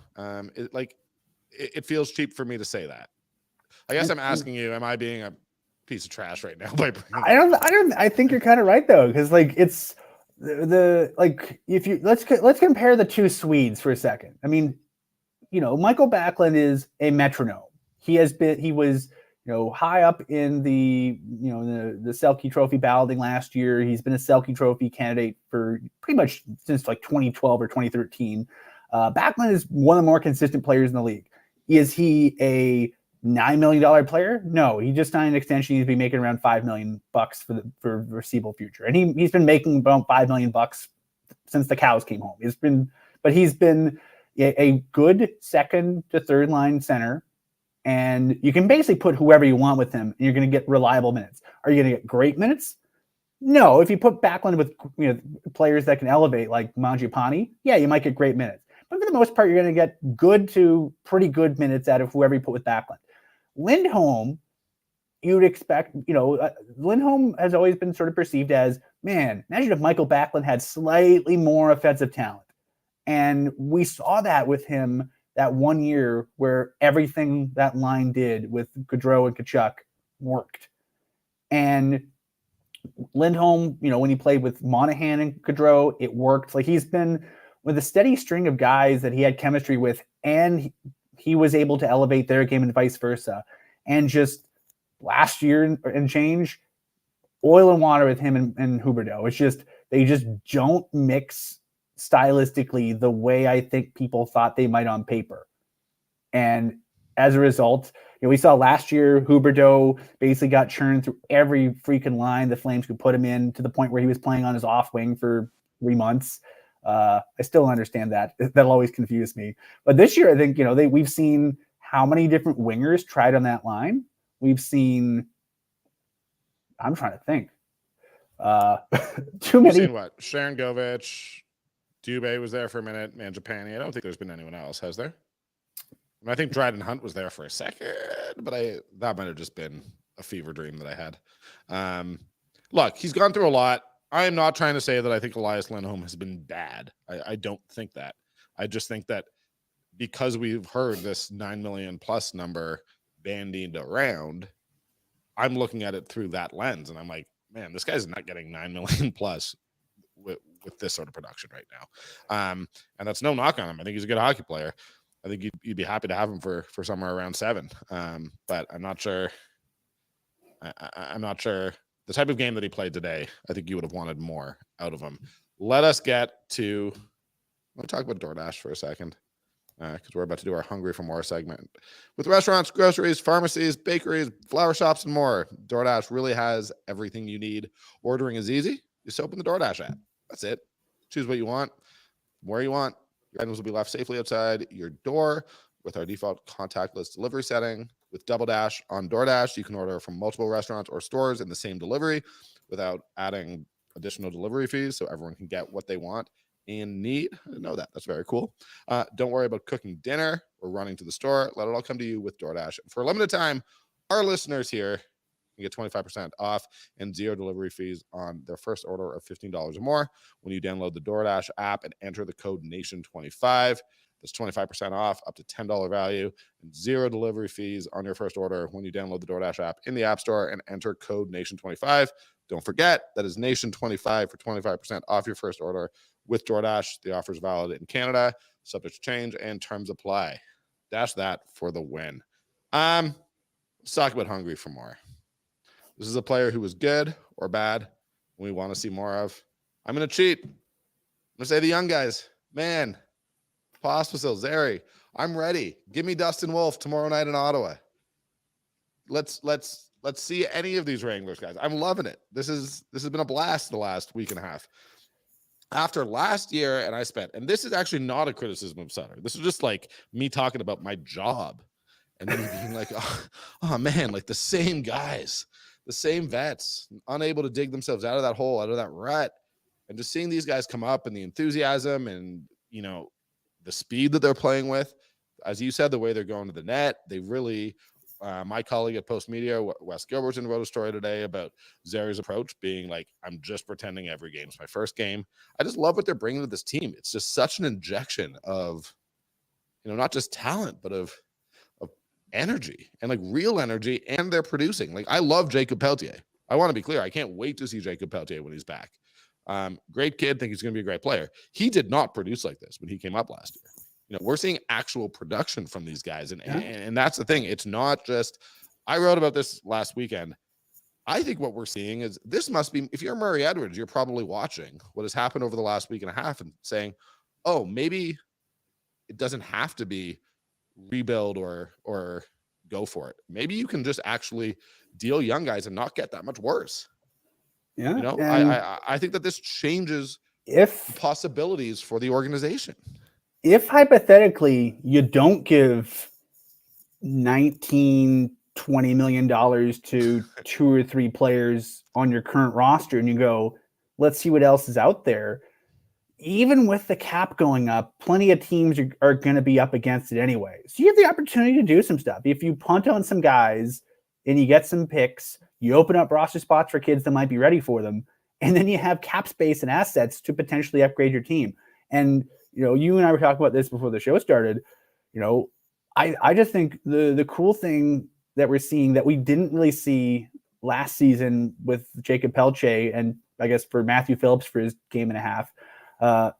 Speaker 1: It feels cheap for me to say that. I guess I'm asking you, am I being a piece of trash right now?
Speaker 2: I think you're kind of right though, because like it's if you let's compare the two Swedes for a second. I mean, you know, Michael Backlund is a metronome. He was, you know, high up in the Selke Trophy balloting last year. He's been a Selke Trophy candidate for pretty much since like 2012 or 2013. Backlund is one of the more consistent players in the league. Is he a $9 million player? No, he just signed an extension. He's been making around $5 million for the foreseeable future, and he's been making about $5 million since the cows came home. He's been a good second to third line center, and you can basically put whoever you want with him, and you're going to get reliable minutes. Are you going to get great minutes? No. If you put Backlund with, you know, players that can elevate like Mangiapane, yeah, you might get great minutes. But for the most part, you're going to get good to pretty good minutes out of whoever you put with Backlund. Lindholm, you would expect, you know, Lindholm has always been sort of perceived as, man, imagine if Michael Backlund had slightly more offensive talent. And we saw that with him that 1 year where everything that line did with Gaudreau and Tkachuk worked. And Lindholm, you know, when he played with Monahan and Gaudreau, it worked. Like, he's been with a steady string of guys that he had chemistry with, and he was able to elevate their game and vice versa. And just last year and change, oil and water with him and Huberdeau. It's just, they just don't mix stylistically the way I think people thought they might on paper. And as a result, you know, we saw last year Huberdeau basically got churned through every freaking line the Flames could put him in, to the point where he was playing on his off wing for 3 months. I still don't understand that. That'll always confuse me. But this year, I think, you know, we've seen how many different wingers tried on that line. We've seen, I'm trying to think. Too many.
Speaker 1: We've seen what? Sharon Govich, Dubé was there for a minute, Mangiapane. I don't think there's been anyone else, has there? I mean, I think Dryden Hunt was there for a second, but that might have just been a fever dream that I had. Look, he's gone through a lot. I am not trying to say that I think Elias Lindholm has been bad. I don't think that. I just think that because we've heard this 9 million plus number bandied around, I'm looking at it through that lens, and I'm like, man, this guy's not getting 9 million plus with this sort of production right now. And that's no knock on him. I think he's a good hockey player. I think you'd be happy to have him for somewhere around 7. But I'm not sure. I'm not sure. The type of game that he played today, I think you would have wanted more out of him. Let us get to, let me talk about DoorDash for a second, because we're about to do our Hungry for More segment. With restaurants, groceries, pharmacies, bakeries, flower shops, and more, DoorDash really has everything you need. Ordering is easy. Just open the DoorDash app. That's it. Choose what you want, where you want. Your items will be left safely outside your door with our default contactless delivery setting. With Double Dash on DoorDash, you can order from multiple restaurants or stores in the same delivery without adding additional delivery fees, so everyone can get what they want and need. I didn't know that. That's very cool. Don't worry about cooking dinner or running to the store. Let it all come to you with DoorDash. For a limited time, our listeners here can get 25% off and 0 delivery fees on their first order of $15 or more when you download the DoorDash app and enter the code NATION25. That's 25% off, up to $10 value, and 0 delivery fees on your first order when you download the DoorDash app in the App Store and enter code NATION25. Don't forget, that is NATION25 for 25% off your first order with DoorDash. The offer is valid in Canada, subject to change, and terms apply. Dash that for the win. Let's talk about Hungry for More. This is a player who was good or bad, we want to see more of. I'm going to cheat. I'm going to say the young guys. Man, Pospisil, Zary, I'm ready. Give me Dustin Wolf tomorrow night in Ottawa. Let's let's see any of these Wranglers guys. I'm loving it. This has been a blast the last week and a half. After last year, and this is actually not a criticism of Sutter. This is just like me talking about my job, and then being like, oh man, like the same guys, the same vets, unable to dig themselves out of that hole, out of that rut, and just seeing these guys come up and the enthusiasm and the speed that they're playing with, as you said, the way they're going to the net, they really. My colleague at Post Media, Wes Gilbertson, wrote a story today about Zary's approach being like, I'm just pretending every game's my first game. I just love what they're bringing to this team. It's just such an injection of, not just talent, but of energy and like real energy, and they're producing. Like, I love Jacob Pelletier. I want to be clear. I can't wait to see Jacob Pelletier when he's back. Great kid. Think he's going to be a great player. He did not produce like this when he came up last year. We're seeing actual production from these guys. And that's the thing. It's not just, I wrote about this last weekend. I think what we're seeing is this must be, if you're Murray Edwards, you're probably watching what has happened over the last week and a half and saying, oh, maybe it doesn't have to be rebuild or go for it. Maybe you can just actually deal young guys and not get that much worse.
Speaker 2: Yeah.
Speaker 1: I think that this changes possibilities for the organization.
Speaker 2: If hypothetically you don't give $19-20 million to 2 or 3 players on your current roster and you go, let's see what else is out there, even with the cap going up, plenty of teams are going to be up against it anyway. So you have the opportunity to do some stuff. If you punt on some guys and you get some picks, you open up roster spots for kids that might be ready for them, and then you have cap space and assets to potentially upgrade your team. And you and I were talking about this before the show started. I just think the cool thing that we're seeing that we didn't really see last season with Jacob Pelletier, and I guess for Matthew Phillips for his game and a half,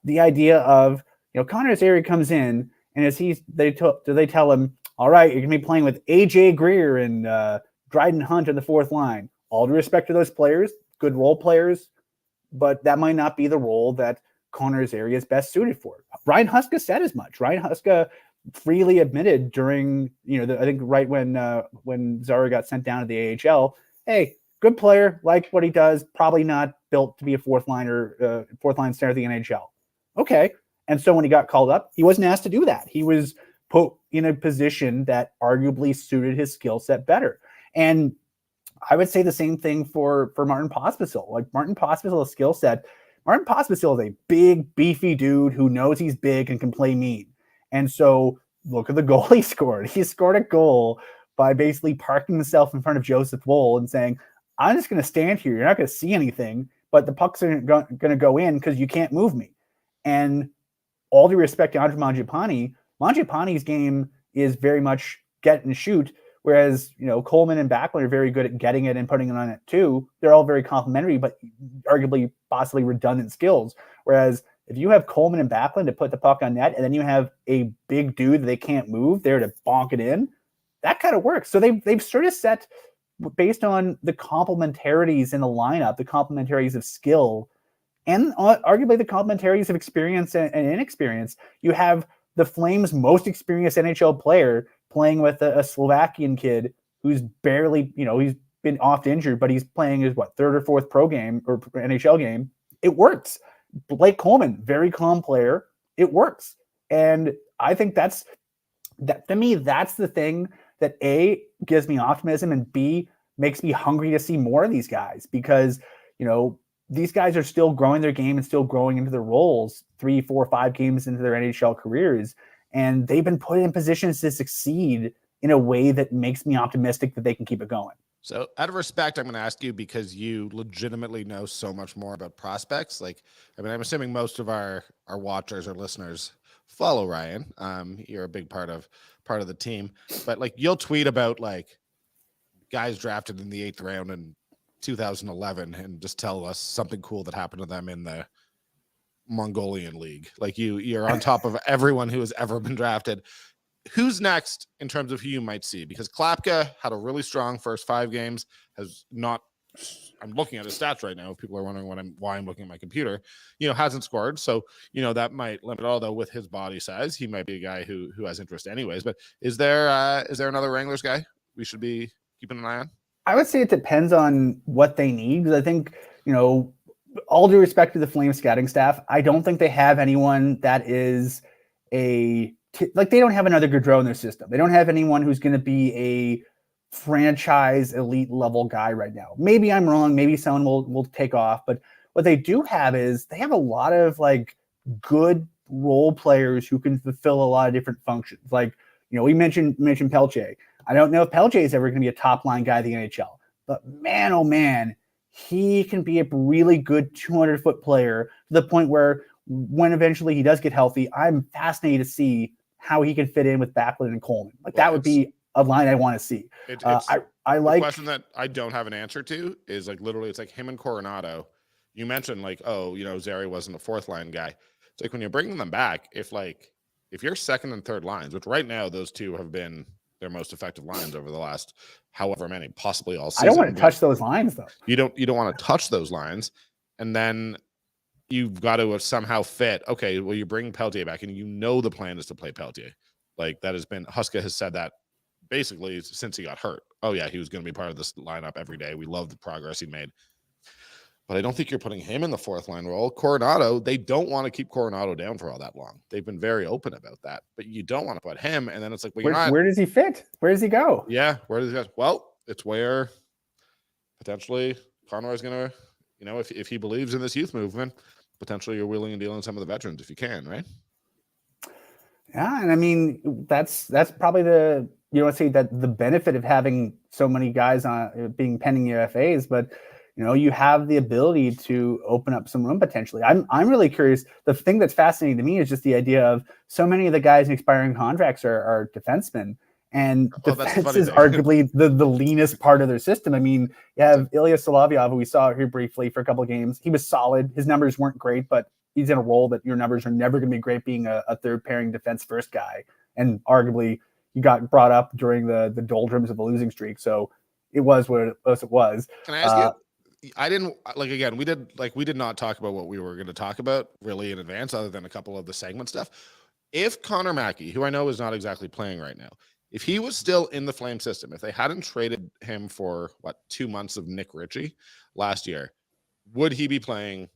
Speaker 2: the idea of Connor Zary comes in, and they tell him, all right, you're gonna be playing with AJ Greer and Dryden Hunt on the fourth line. All due respect to those players, good role players, but that might not be the role that Connor Zary is best suited for. Ryan Huska said as much. Ryan Huska freely admitted during, I think right when Zary got sent down to the AHL, hey, good player, like what he does, probably not built to be a fourth line center of the NHL. Okay. And so when he got called up, he wasn't asked to do that. He was put in a position that arguably suited his skill set better. And I would say the same thing for Martin Pospisil. Like Martin Pospisil's skill set, Martin Pospisil is a big, beefy dude who knows he's big and can play mean. And so look at the goal he scored. He scored a goal by basically parking himself in front of Joseph Woll and saying, I'm just going to stand here. You're not going to see anything, but the pucks are going to go in because you can't move me. And all due respect to Andre Mangiapane's game is very much get and shoot, whereas, Coleman and Backlund are very good at getting it and putting it on it too. They're all very complimentary, but arguably possibly redundant skills. Whereas if you have Coleman and Backlund to put the puck on net, and then you have a big dude that they can't move there to bonk it in, that kind of works. So they've sort of set, based on the complementarities in the lineup, the complementarities of skill, and arguably the complementarities of experience and inexperience. You have the Flames' most experienced NHL player playing with a Slovakian kid who's barely, he's been oft injured, but he's playing his third or fourth pro game or NHL game. It works. Blake Coleman, very calm player. It works. And I think that to me, that's the thing that A, gives me optimism, and B, makes me hungry to see more of these guys, because, these guys are still growing their game and still growing into their roles 3, 4, 5 games into their NHL careers. And they've been put in positions to succeed in a way that makes me optimistic that they can keep it going.
Speaker 1: So out of respect, I'm going to ask you, because you legitimately know so much more about prospects. I'm assuming most of our watchers or listeners follow Ryan. You're a big part of the team, but you'll tweet about guys drafted in the 8th round in 2011 and just tell us something cool that happened to them in the Mongolian league. You're on top of everyone who has ever been drafted. Who's next in terms of who you might see? Because Klapka had a really strong first 5 games, has not, I'm looking at his stats right now. If people are wondering why I'm looking at my computer, hasn't scored. So, that might limit, although with his body size, he might be a guy who has interest anyways. But is there another Wranglers guy we should be keeping an eye on?
Speaker 2: I would say it depends on what they need. Because I think, all due respect to the Flames scouting staff, I don't think they have anyone that is they don't have another Gaudreau in their system. They don't have anyone who's going to be a franchise elite level guy right now. Maybe I'm wrong. Maybe someone will take off. But what they do have is they have a lot of good role players who can fulfill a lot of different functions. We mentioned Pelche. I don't know if Pelche is ever going to be a top line guy in the NHL, but man, oh man, he can be a really good 200-foot player to the point where when eventually he does get healthy, I'm fascinated to see how he can fit in with Backlund and Coleman. That would be a line I want to see. I like.
Speaker 1: The question that I don't have an answer to is literally it's him and Coronado. You mentioned Zary wasn't a fourth line guy. It's when you're bringing them back, if your second and third lines, which right now those two have been their most effective lines over the last however many, possibly all season.
Speaker 2: I don't want to touch those lines though.
Speaker 1: You don't want to touch those lines, and then you've got to somehow fit. Okay, well you bring Peltier back, and the plan is to play Peltier. That has been Huska has said that basically since he got hurt. Oh yeah, he was going to be part of this lineup every day. We love the progress he made. But I don't think you're putting him in the fourth line role. Coronado, they don't want to keep Coronado down for all that long. They've been very open about that. But you don't want to put him, and then it's
Speaker 2: where does he fit? Where does he go?
Speaker 1: Yeah, where does he go? Well, it's where potentially Conroy's going to, if he believes in this youth movement, potentially you're wheeling and dealing some of the veterans if you can, right?
Speaker 2: Yeah, and I mean that's probably the the benefit of having so many guys on being pending UFAs, but you have the ability to open up some room potentially. I'm really curious. The thing that's fascinating to me is just the idea of so many of the guys in expiring contracts are defensemen, and defense is arguably the leanest part of their system. I mean, you have Ilya Solovyov, who we saw here briefly for a couple of games. He was solid. His numbers weren't great, but he's in a role that your numbers are never going to be great being a third pairing defense first guy. And arguably he got brought up during the doldrums of the losing streak. So it was what it was.
Speaker 1: Can I ask you? I didn't again, we did not talk about what we were going to talk about really in advance, other than a couple of the segment stuff. If Connor Mackey, who I know is not exactly playing right now, if he was still in the Flame system, if they hadn't traded him for 2 months of Nick Ritchie last year, would he be playing?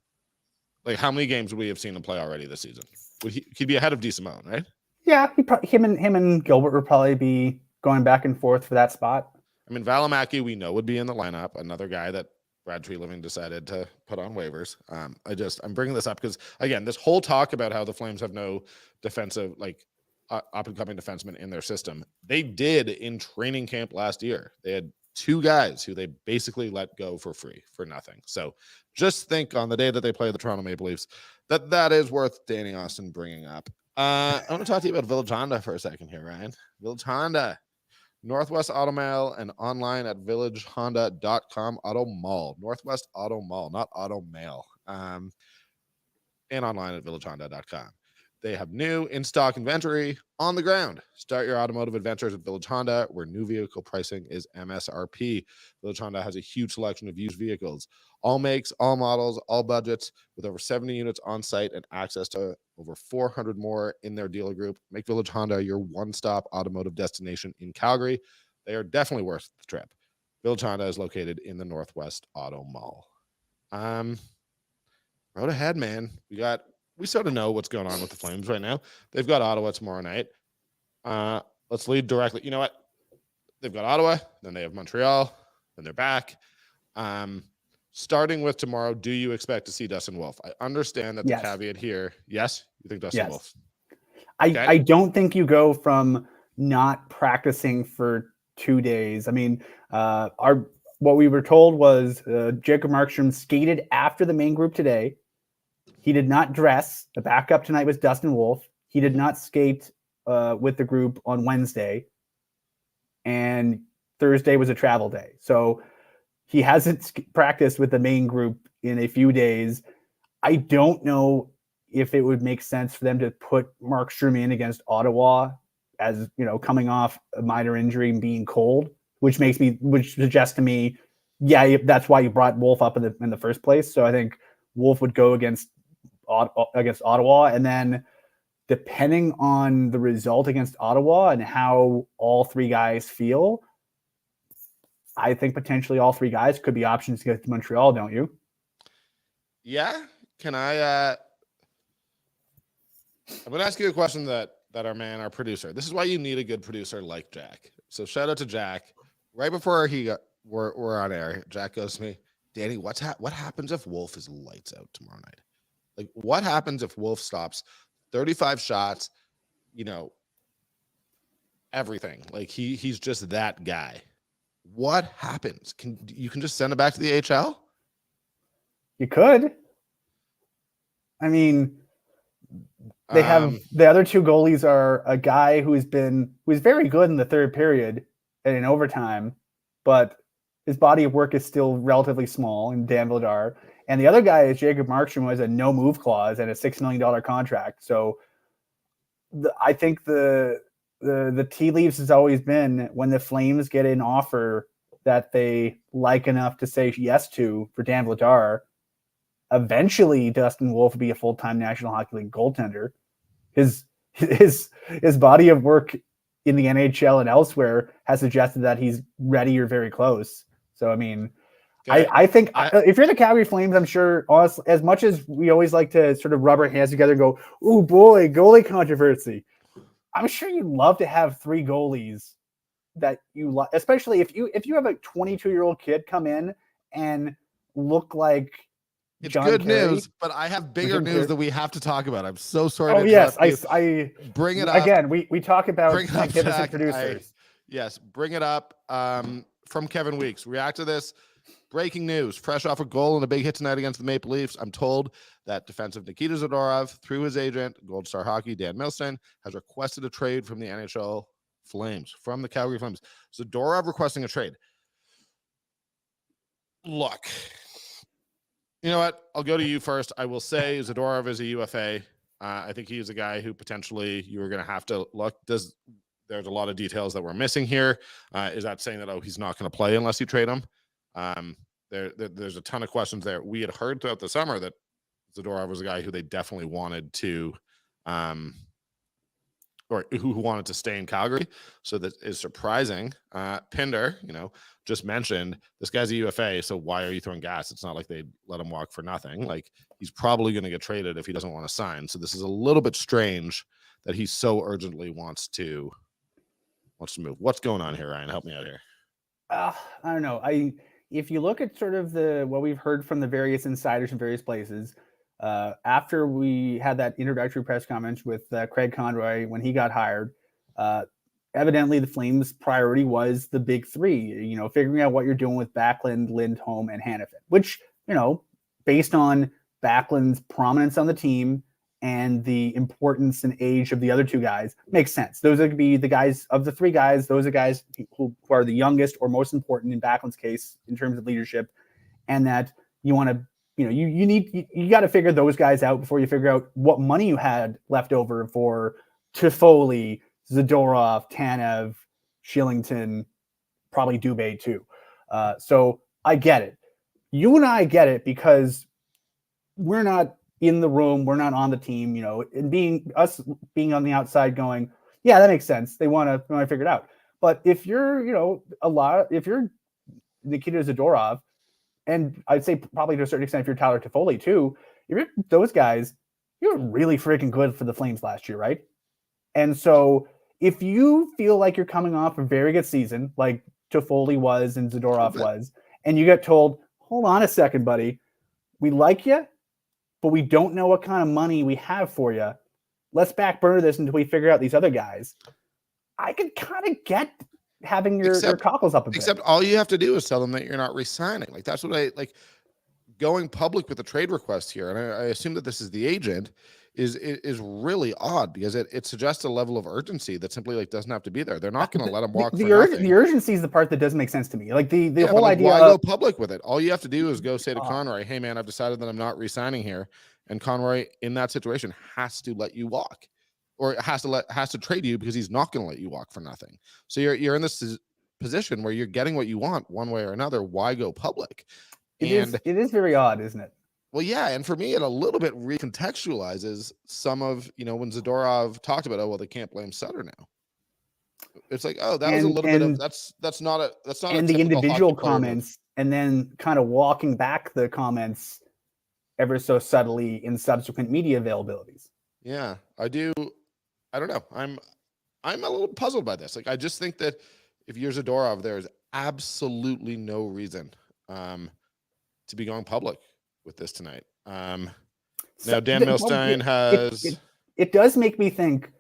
Speaker 1: How many games would we have seen him play already this season? He'd be ahead of DeSimone, right?
Speaker 2: Yeah, him and Gilbert would probably be going back and forth for that spot.
Speaker 1: I mean, Valimaki, we know would be in the lineup. Another guy that Brad Treliving decided to put on waivers. I'm bringing this up because again, this whole talk about how the Flames have no defensive, up and coming defensemen in their system, they did in training camp last year. They had two guys who they basically let go for free for nothing. So just think on the day that they play the Toronto Maple Leafs, that is worth Danny Austin bringing up. I want to talk to you about Village Honda for a second here, Ryan. Village Honda. Northwest Auto Mall and online at villagehonda.com. Auto Mall. Northwest Auto Mall, not Auto Mail. And online at villagehonda.com. They have new in-stock inventory on the ground. Start your automotive adventures at Village Honda, where new vehicle pricing is MSRP. Village Honda has a huge selection of used vehicles, all makes, all models, all budgets, with over 70 units on site and access to over 400 more in their dealer group. Make Village Honda your one-stop automotive destination in Calgary. They are definitely worth the trip. Village Honda is located in the Northwest Auto Mall. Road ahead, man. We sort of know what's going on with the Flames right now. They've got Ottawa tomorrow night. Let's lead directly. You know what? They've got Ottawa, then they have Montreal, then they're back. Starting with tomorrow, do you expect to see Dustin Wolf? I understand that the caveat here. Yes, you think Dustin Wolf?
Speaker 2: Okay. I don't think you go from not practicing for 2 days. I mean, what we were told was Jacob Markstrom skated after the main group today. He did not dress. The backup tonight was Dustin Wolf. He did not skate with the group on Wednesday. And Thursday was a travel day. So he hasn't practiced with the main group in a few days. I don't know if it would make sense for them to put Markstrom in against Ottawa as, coming off a minor injury and being cold, which suggests to me, that's why you brought Wolf up in the first place. So I think Wolf would go against Ottawa, and then depending on the result against Ottawa and how all three guys feel, I think potentially all three guys could be options to get to Montreal, don't you?
Speaker 1: Yeah. Can I? I'm going to ask you a question that our producer. This is why you need a good producer like Jack. So shout out to Jack. Right before we're on air, Jack goes to me, Danny, what happens if Wolf is lights out tomorrow night? Like, what happens if Wolf stops 35 shots? Everything. Like he's just that guy. What happens? You can just send it back to the HL?
Speaker 2: You could. I mean, they have the other two goalies are a guy who's very good in the third period and in overtime, but his body of work is still relatively small in Dan Vladar. And the other guy is Jacob Markstrom, who has a no move clause and a $6 million contract. So I think the tea leaves has always been when the Flames get an offer that they like enough to say yes to for Dan Vladar, eventually Dustin Wolf will be a full-time National Hockey League goaltender. His body of work in the NHL and elsewhere has suggested that he's ready or very close. So, I mean, okay. I think if you're the Calgary Flames, I'm sure, honestly, as much as we always like to sort of rub our hands together and go, "Ooh boy, goalie controversy," I'm sure you'd love to have three goalies that you like, especially if you have a 22-year-old kid come in and look like
Speaker 1: it's
Speaker 2: John
Speaker 1: good
Speaker 2: Kerry.
Speaker 1: News, but I have bigger news that we have to talk about. I'm so sorry.
Speaker 2: Oh yes, I
Speaker 1: bring it up
Speaker 2: again. We talk about magnificent producers.
Speaker 1: Yes, bring it up. From Kevin Weeks, react to this. Breaking news: fresh off a goal and a big hit tonight against the Maple Leafs. I'm told that defensive Nikita Zadorov, through his agent, Gold Star Hockey Dan Milstein, has requested a trade from the NHL Flames, from the Calgary Flames. Zadorov requesting a trade. Look. You know what? I'll go to you first. I will say Zadorov is a UFA. I think he's a guy who potentially you are going to have to look. There's a lot of details that we're missing here. Is that saying that, he's not going to play unless you trade him? There's a ton of questions there. We had heard throughout the summer that Zadorov was a guy who they definitely wanted to or who wanted to stay in Calgary. So that is surprising. Pinder, just mentioned this guy's a UFA. So why are you throwing gas? It's not like they let him walk for nothing. Like, he's probably going to get traded if he doesn't want to sign. So this is a little bit strange that he so urgently wants to move. What's going on here, Ryan? Help me out here.
Speaker 2: I don't know. If you look at sort of what we've heard from the various insiders in various places, after we had that introductory press conference with Craig Conroy when he got hired, evidently the Flames' priority was the big three, figuring out what you're doing with Backlund, Lindholm, and Hanifin, which, based on Backlund's prominence on the team and the importance and age of the other two guys, makes sense. Those would be the guys of the three guys. Those are guys who are the youngest or most important in Backlund's case in terms of leadership, and that you want to, you got to figure those guys out before you figure out what money you had left over for Toffoli, Zadorov, Tanev, Shillington, probably Dubé too. So I get it. You and I get it because we're not in the room. We're not on the team, and being on the outside going, yeah, that makes sense. They want to figure it out. But if you're, if you're Nikita Zadorov, and I'd say probably to a certain extent, if you're Tyler Toffoli too, if you're those guys, you're really freaking good for the Flames last year, right? And so if you feel like you're coming off a very good season, like Toffoli was and Zadorov was, and you get told, hold on a second, buddy, we like you, but we don't know what kind of money we have for you. Let's back burner this until we figure out these other guys. I could kind of get having your cockles up a bit.
Speaker 1: Except all you have to do is tell them that you're not re-signing. Like, that's what I like. Going public with a trade request here, and I assume that this is the agent, is really odd because it suggests a level of urgency that simply doesn't have to be there. They're not going to let him walk.
Speaker 2: The urgency is the part that doesn't make sense to me. Like the whole idea.
Speaker 1: Why go public with it? All you have to do is go say to Conroy, "Hey man, I've decided that I'm not re-signing here," and Conroy in that situation has to let you walk, or has to trade you because he's not going to let you walk for nothing. So you're in this position where you're getting what you want one way or another. Why go public?
Speaker 2: It is very odd, isn't it?
Speaker 1: Well, yeah, and for me, it a little bit recontextualizes some of, when Zadorov talked about, they can't blame Sutter now. It's like, oh, that was a little bit of that's not a
Speaker 2: and the
Speaker 1: typical
Speaker 2: individual
Speaker 1: hockey player move.
Speaker 2: comments, and then kind of walking back the comments ever so subtly in subsequent media availabilities.
Speaker 1: Yeah, I do. I don't know. I'm a little puzzled by this. Like, I just think that if you're Zadorov, there is absolutely no reason to be going public with this tonight. Now, Dan Milstein has.
Speaker 2: It does make me think.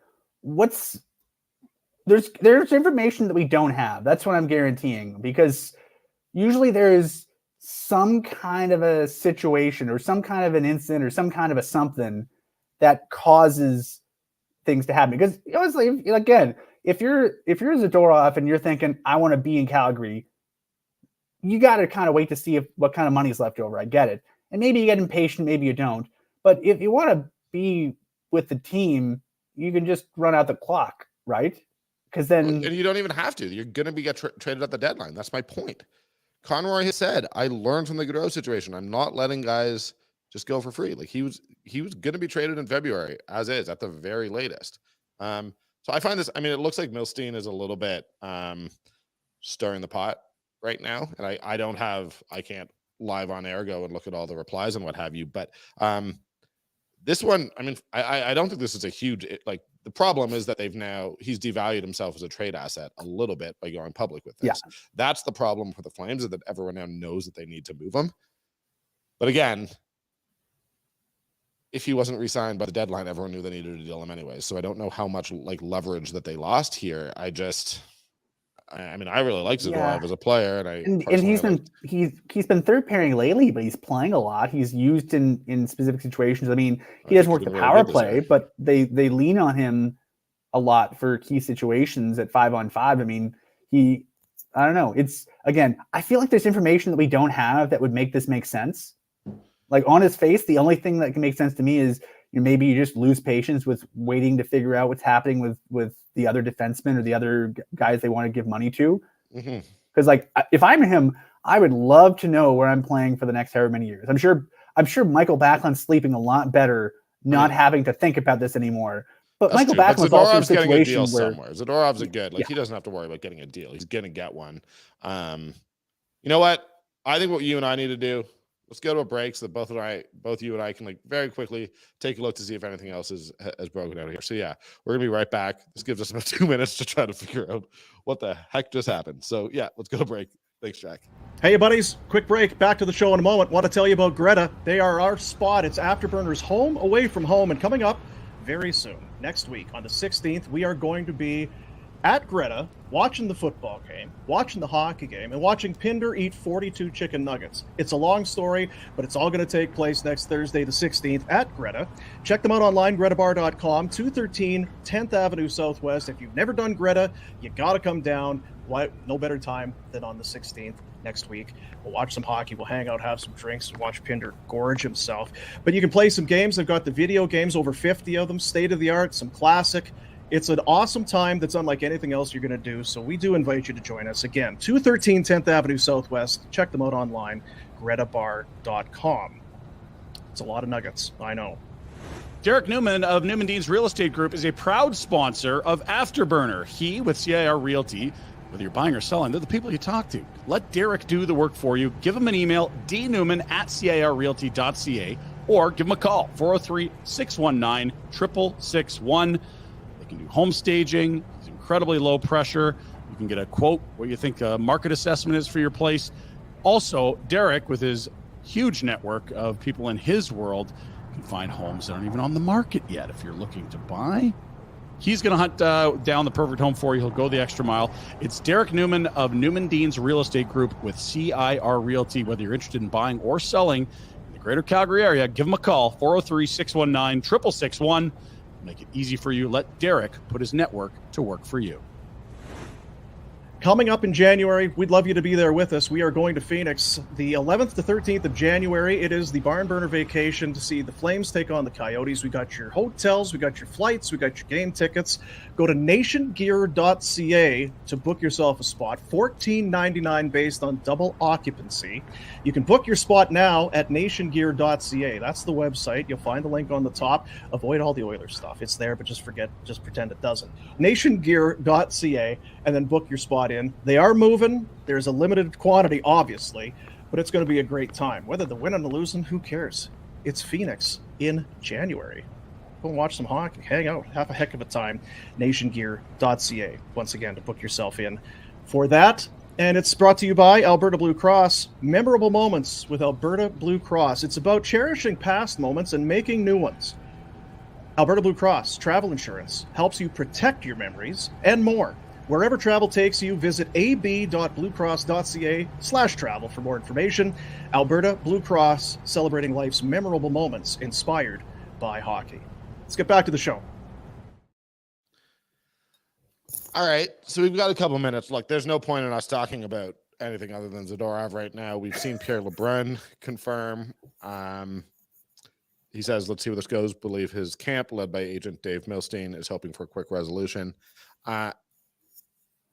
Speaker 2: There's information that we don't have. That's what I'm guaranteeing, because usually there's some kind of a situation or some kind of an incident or some kind of a something that causes things to happen. Because honestly, again, if you're Zadorov and you're thinking, I want to be in Calgary, you got to kind of wait to see what kind of money's left over. I get it. And maybe you get impatient, maybe you don't. But if you want to be with the team, you can just run out the clock, right? Because then,
Speaker 1: and you don't even have to. You're going to be traded at the deadline. That's my point. Conroy has said, I learned from the Gaudreau situation. I'm not letting guys just go for free. Like, he was going to be traded in February, as is, at the very latest. So I find this, I mean, it looks like Milstein is a little bit stirring the pot right now. And I can't live on air go and look at all the replies and what have you. But this one, I mean, I don't think this is a huge, like, the problem is that he's devalued himself as a trade asset a little bit by going public with this. Yeah. That's the problem for the Flames, is that everyone now knows that they need to move him. But again, if he wasn't re-signed by the deadline, everyone knew they needed to deal him anyway. So I don't know how much like leverage that they lost here. I mean, I really like Zadorov as a player, and
Speaker 2: he's been third pairing lately, but he's playing a lot. He's used in specific situations. I mean, he doesn't work the power play, but they lean on him a lot for key situations at 5-on-5. I mean, I don't know. It's, again, I feel like there's information that we don't have that would make this make sense. Like, on his face, the only thing that can make sense to me is maybe you just lose patience with waiting to figure out what's happening with the other defensemen or the other guys they want to give money to. Because like, if I'm him, I would love to know where I'm playing for the next however many years. I'm sure Michael Backlund's sleeping a lot better, not having to think about this anymore. But Michael Backlund's also in a situation where
Speaker 1: Zadorov's a good, like, he doesn't have to worry about getting a deal. He's going to get one. You know what? I think what you and I need to do, let's go to a break so that both you and I can, like, very quickly take a look to see if anything else has broken out here. So yeah, we're gonna be right back. This gives us about 2 minutes to try to figure out what the heck just happened. So yeah, let's go to break. Thanks, Jack.
Speaker 6: Hey, buddies, quick break. Back to the show in a moment. Want to tell you about Greta. They are our spot. It's Afterburner's home away from home, and coming up very soon, next week on the 16th, we are going to be at Greta, watching the football game, watching the hockey game, and watching Pinder eat 42 chicken nuggets. It's a long story, but it's all going to take place next Thursday, the 16th, at Greta. Check them out online, gretabar.com, 213 10th Avenue Southwest. If you've never done Greta, you got to come down. Why? No better time than on the 16th next week. We'll watch some hockey, we'll hang out, have some drinks, and watch Pinder gorge himself. But you can play some games. They've got the video games, over 50 of them, state-of-the-art, some classic. It's an awesome time that's unlike anything else you're going to do, so we do invite you to join us. Again, 213 10th Avenue Southwest. Check them out online, gretabar.com. It's a lot of nuggets, I know.
Speaker 5: Derek Newman of Newman Dean's Real Estate Group is a proud sponsor of Afterburner. He, with CIR Realty, whether you're buying or selling, they're the people you talk to. Let Derek do the work for you. Give him an email, dnewman@cirrealty.ca, or give him a call, 403-619-6661. Can do home staging. It's incredibly low pressure. You can get a quote, what you think a market assessment is for your place. Also, Derek, with his huge network of people in his world, can find homes that aren't even on the market yet. If you're looking to buy, he's going to hunt down the perfect home for you. He'll go the extra mile. It's Derek Newman of Newman Dean's Real Estate Group with CIR Realty. Whether you're interested in buying or selling in the greater Calgary area, give him a call, 403-619-6661. Make it easy for you. Let Derek put his network to work for you.
Speaker 6: Coming up in January, we'd love you to be there with us. We are going to Phoenix the 11th to 13th of January. It is the barn burner vacation to see the Flames take on the Coyotes. We got your hotels, we got your flights, we got your game tickets. Go to nationgear.ca to book yourself a spot. $14.99 based on double occupancy. You can book your spot now at nationgear.ca. That's the website. You'll find the link on the top. Avoid all the Oilers stuff. It's there, but just pretend it doesn't. nationgear.ca, and then book your spot in. They are moving. There's a limited quantity, obviously, but it's going to be a great time. Whether they're winning or losing, who cares? It's Phoenix in January. Go and watch some hockey, hang out, have a heck of a time. nationgear.ca, once again, to book yourself in for that. And it's brought to you by Alberta Blue Cross. Memorable moments with Alberta Blue Cross. It's about cherishing past moments and making new ones. Alberta Blue Cross Travel Insurance helps you protect your memories and more. Wherever travel takes you, visit ab.bluecross.ca/travel for more information. Alberta Blue Cross, celebrating life's memorable moments inspired by hockey. Let's get back to the show.
Speaker 1: All right, so we've got a couple minutes. Look, there's no point in us talking about anything other than Zadorov right now. We've seen Pierre LeBrun confirm. He says, let's see where this goes. Believe his camp, led by agent Dave Milstein, is hoping for a quick resolution.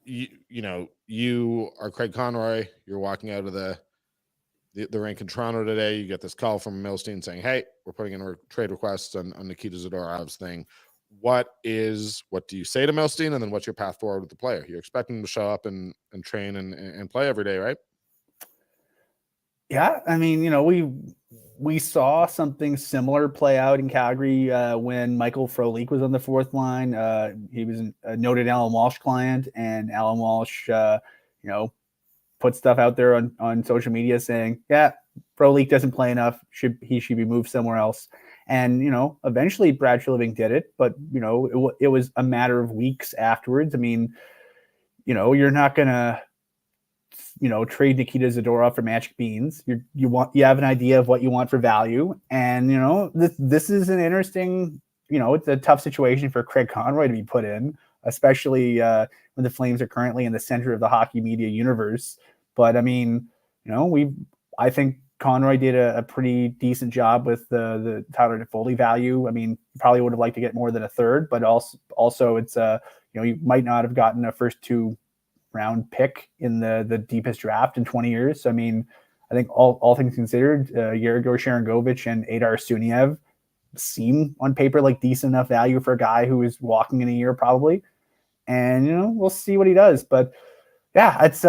Speaker 1: You are Craig Conroy. You're walking out of the rink in Toronto today. You get this call from Milstein saying, hey, we're putting in a trade request on Nikita Zadorov's thing. What do you say to Milstein, and then what's your path forward with the player? You're expecting him to show up and train and play every day, right?
Speaker 2: Yeah, I mean, we saw something similar play out in Calgary when Michael Frolik was on the fourth line. He was a noted Alan Walsh client, and Alan Walsh, put stuff out there on social media saying, yeah, Frolik doesn't play enough. He should be moved somewhere else. And, eventually Brad Treliving did it, but, it was a matter of weeks afterwards. I mean, you're not going to, trade Nikita Zadorov for magic beans. You have an idea of what you want for value. And, this is an interesting, it's a tough situation for Craig Conroy to be put in, especially when the Flames are currently in the center of the hockey media universe. But I mean, I think Conroy did a pretty decent job with the Tyler Toffoli value. I mean, probably would have liked to get more than a third, but also it's you might not have gotten a first 2-round pick in the deepest draft in 20 years. So, I mean, I think all things considered, Yergor Sharangovich and Adar Suniev seem on paper like decent enough value for a guy who is walking in a year probably. And, we'll see what he does. But yeah, it's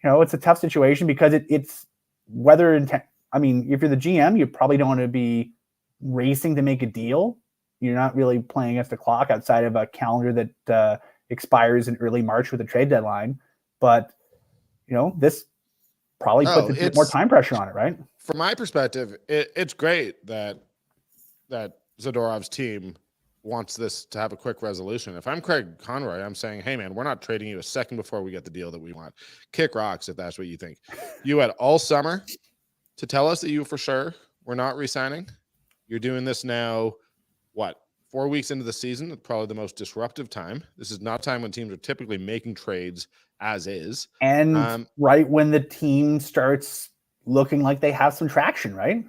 Speaker 2: it's a tough situation because it's whether intent. I mean, if you're the GM, you probably don't want to be racing to make a deal. You're not really playing against the clock outside of a calendar that expires in early March with a trade deadline. But, this probably puts a bit more time pressure on it, right?
Speaker 1: From my perspective, it's great that Zadorov's team wants this to have a quick resolution. If I'm Craig Conroy, I'm saying, hey, man, we're not trading you a second before we get the deal that we want. Kick rocks if that's what you think. You had all summer to tell us that you for sure were not re-signing. You're doing this now, 4 weeks into the season, probably the most disruptive time. This is not time when teams are typically making trades as is.
Speaker 2: And right when the team starts looking like they have some traction, right?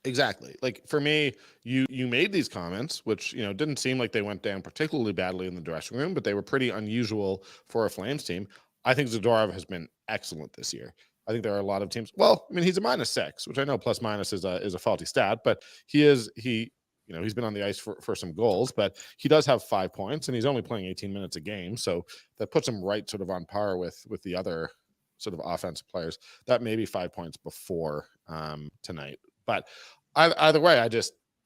Speaker 1: Exactly. Like for me, you made these comments, which, didn't seem like they went down particularly badly in the dressing room, but they were pretty unusual for a Flames team. I think Zadorov has been excellent this year. I think there are a lot of teams. Well, I mean, he's a -6, which I know plus minus is a faulty stat, but he's been on the ice for some goals, but he does have 5 points and he's only playing 18 minutes a game. So that puts him right sort of on par with the other sort of offensive players. That may be 5 points before tonight. But either way,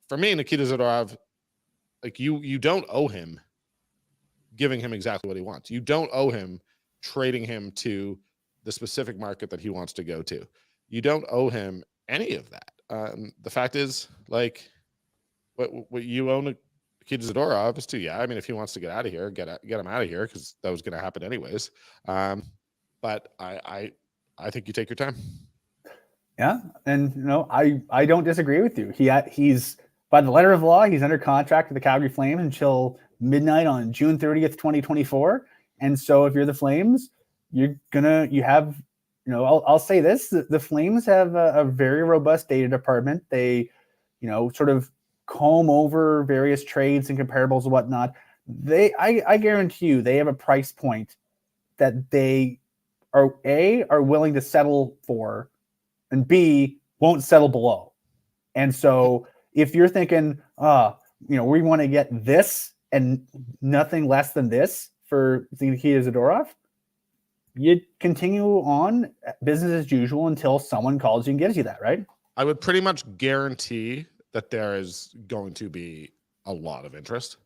Speaker 1: for me, Nikita Zadorov, like you don't owe him giving him exactly what he wants. You don't owe him trading him to the specific market that he wants to go to. You don't owe him any of that. The fact is, like, what you own Nikita Zadorov is to, yeah. I mean, if he wants to get out of here, get him out of here because that was going to happen anyways. But I think you take your time.
Speaker 2: Yeah, and I don't disagree with you. He's by the letter of law, he's under contract with the Calgary Flames until midnight on June 30th, 2024. And so if you're the Flames, you have, I'll say this, the Flames have a very robust data department. They, sort of comb over various trades and comparables and whatnot. I guarantee you they have a price point that they are willing to settle for, and B, won't settle below. And so if you're thinking, we want to get this and nothing less than this for Nikita Zadorov, you continue on business as usual until someone calls you and gives you that, right?
Speaker 1: I would pretty much guarantee that there is going to be a lot of interest.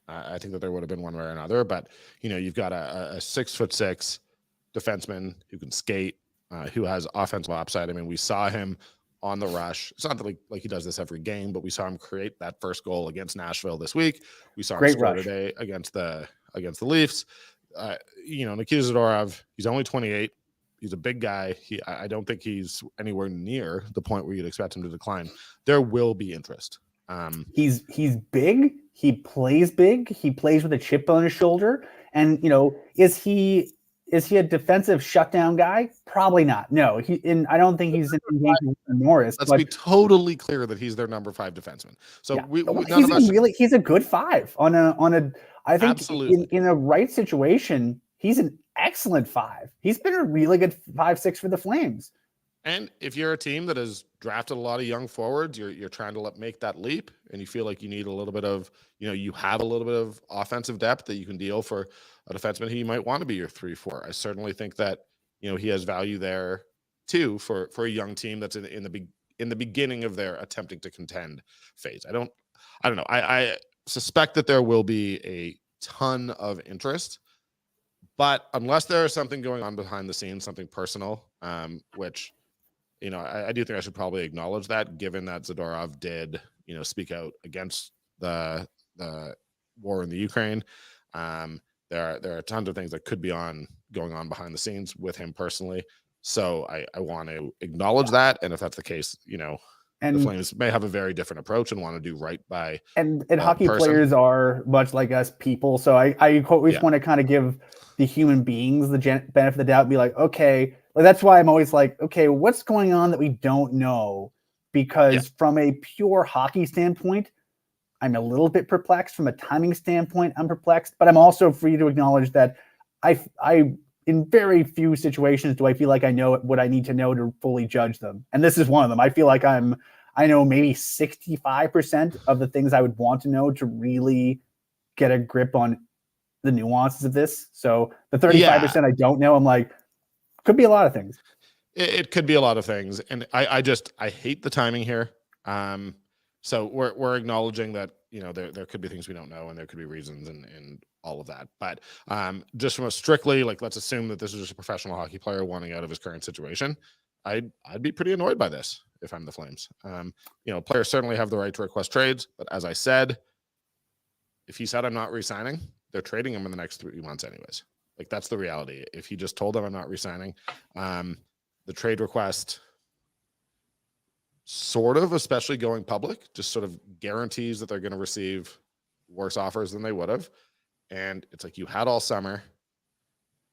Speaker 1: I think that there would have been one way or another, but you've got a 6'6" defenseman who can skate, who has offensive upside. I mean, we saw him on the rush. It's not that like he does this every game, but we saw him create that first goal against Nashville this week. We saw him score today against the Leafs. Nikita Zadorov, he's only 28. He's a big guy. I don't think he's anywhere near the point where you'd expect him to decline. There will be interest.
Speaker 2: He's big. He plays big. He plays with a chip on his shoulder. And is he a defensive shutdown guy? Probably not. No. I don't think he's in engagement with Norris.
Speaker 1: Let's be totally clear that he's their number 5 defenseman. So
Speaker 2: yeah. He's a good 5 on a. I think in a right situation, he's an excellent 5. He's been a really good 5-6 for the Flames.
Speaker 1: And if you're a team that has drafted a lot of young forwards, you're trying to make that leap, and you feel like you need a little bit of, you have a little bit of offensive depth that you can deal for a defenseman who you might want to be your 3-4. I certainly think that, he has value there too for a young team that's in the beginning of their attempting to contend phase. I don't know. I suspect that there will be a ton of interest, but unless there is something going on behind the scenes, something personal, which, I do think I should probably acknowledge that, given that Zadorov did, speak out against the war in the Ukraine. There are tons of things that could be going on behind the scenes with him personally. So I want to acknowledge that. And if that's the case, the Flames may have a very different approach and want to do right by
Speaker 2: and hockey players are much like us people. So I always want to kind of give the human beings the benefit of the doubt and be like, okay, that's why I'm always like, okay, what's going on that we don't know? Because from a pure hockey standpoint, I'm a little bit perplexed. From a timing standpoint, I'm perplexed, but I'm also free to acknowledge that I in very few situations do I feel like I know what I need to know to fully judge them. And this is one of them. I feel like I know maybe 65% of the things I would want to know to really get a grip on the nuances of this. So the 35% I don't know, I'm like, could be a lot of things.
Speaker 1: It could be a lot of things. And I hate the timing here. So we're acknowledging that, there could be things we don't know, and there could be reasons and all of that. But just from a strictly, let's assume that this is just a professional hockey player wanting out of his current situation, I'd be pretty annoyed by this if I'm the Flames. Players certainly have the right to request trades, but as I said, if he said I'm not re-signing, they're trading him in the next 3 months anyways. That's the reality. If he just told them I'm not re-signing, the trade request sort of, especially going public, just sort of guarantees that they're going to receive worse offers than they would have. And it's like, you had all summer.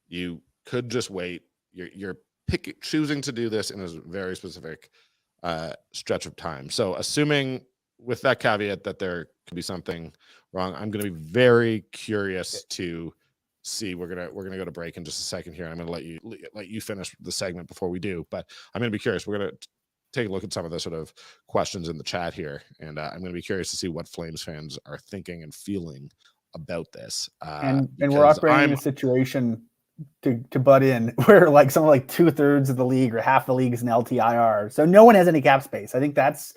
Speaker 1: You could just wait. You're choosing to do this in a very specific stretch of time. So assuming with that caveat that there could be something wrong, I'm going to be very curious to see. We're gonna go to break in just a second here. I'm going to let you finish the segment before we do, but I'm going to be curious. We're going to take a look at some of the sort of questions in the chat here, and I'm going to be curious to see what Flames fans are thinking and feeling about this.
Speaker 2: And we're operating in a situation to butt in where something like 2/3 of the league or half the league is in LTIR, so no one has any cap space. I think that's,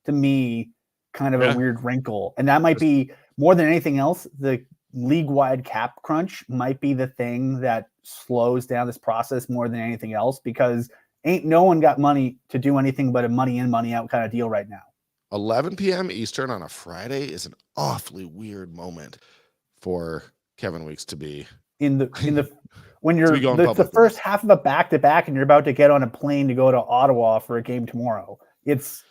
Speaker 2: to me, kind of a weird wrinkle, and that might be more than anything else. The league-wide cap crunch might be the thing that slows down this process more than anything else, because ain't no one got money to do anything but a money in, money out kind of deal right now.
Speaker 1: 11 p.m. Eastern on a Friday is an awfully weird moment for Kevin Weeks to be
Speaker 2: in the when you're the first half of a back-to-back and you're about to get on a plane to go to Ottawa for a game tomorrow. It's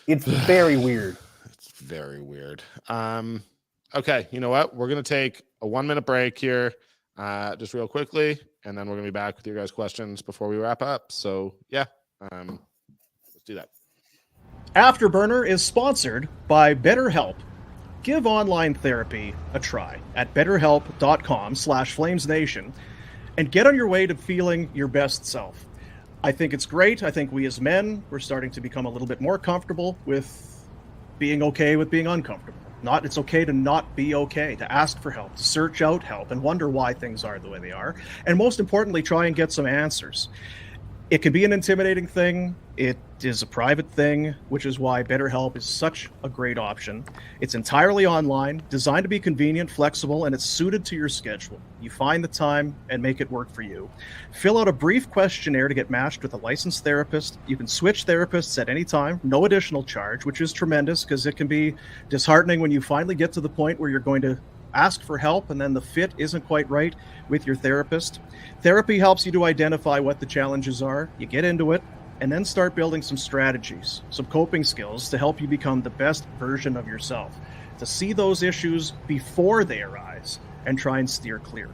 Speaker 2: very weird.
Speaker 1: It's very weird. Okay, you know what? We're going to take a 1-minute break here. just real quickly, and then we're going to be back with your guys' questions before we wrap up. So, yeah, let's do that.
Speaker 6: Afterburner is sponsored by BetterHelp. Give online therapy a try at betterhelp.com/FlamesNation and get on your way to feeling your best self. I think it's great. I think we as men, we're starting to become a little bit more comfortable with being okay with being uncomfortable. It's okay to not be okay, to ask for help, to search out help and wonder why things are the way they are. And most importantly, try and get some answers. It can be an intimidating thing. It is a private thing, which is why BetterHelp is such a great option. It's entirely online, designed to be convenient, flexible, and it's suited to your schedule. You find the time and make it work for you. Fill out a brief questionnaire to get matched with a licensed therapist. You can switch therapists at any time, no additional charge, which is tremendous because it can be disheartening when you finally get to the point where you're going to ask for help and then the fit isn't quite right with your therapist. Therapy helps you to identify what the challenges are. You get into it and then start building some strategies, some coping skills to help you become the best version of yourself, to see those issues before they arise and try and steer clear.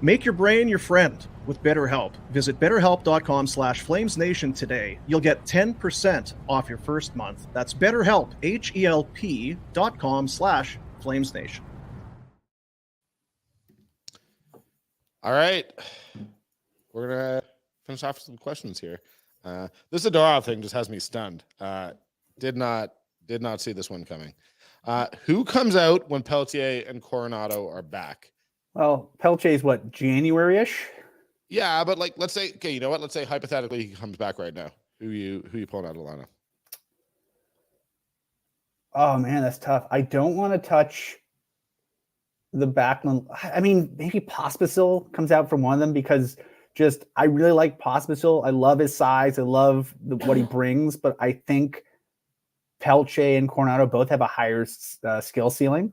Speaker 6: Make your brain your friend with BetterHelp. Visit betterhelp.com/FlamesNation today. You'll get 10% off your first month. That's BetterHelp, HELP.com/FlamesNation.
Speaker 1: All right. We're going to finish off with some questions here. This Zadorov thing just has me stunned. Did not see this one coming. Who comes out when Pelletier and Coronado are back?
Speaker 2: Well, Pelletier's what, January-ish?
Speaker 1: Yeah, but like, let's say, okay, you know what? Let's say hypothetically he comes back right now. Who you pulling out of the lineup?
Speaker 2: Oh man, that's tough. I don't want to touch the backline. I mean, maybe Pospisil comes out from one of them because I really like Pospisil. I love his size. I love what he brings, but I think Pelletier and Coronado both have a higher skill ceiling.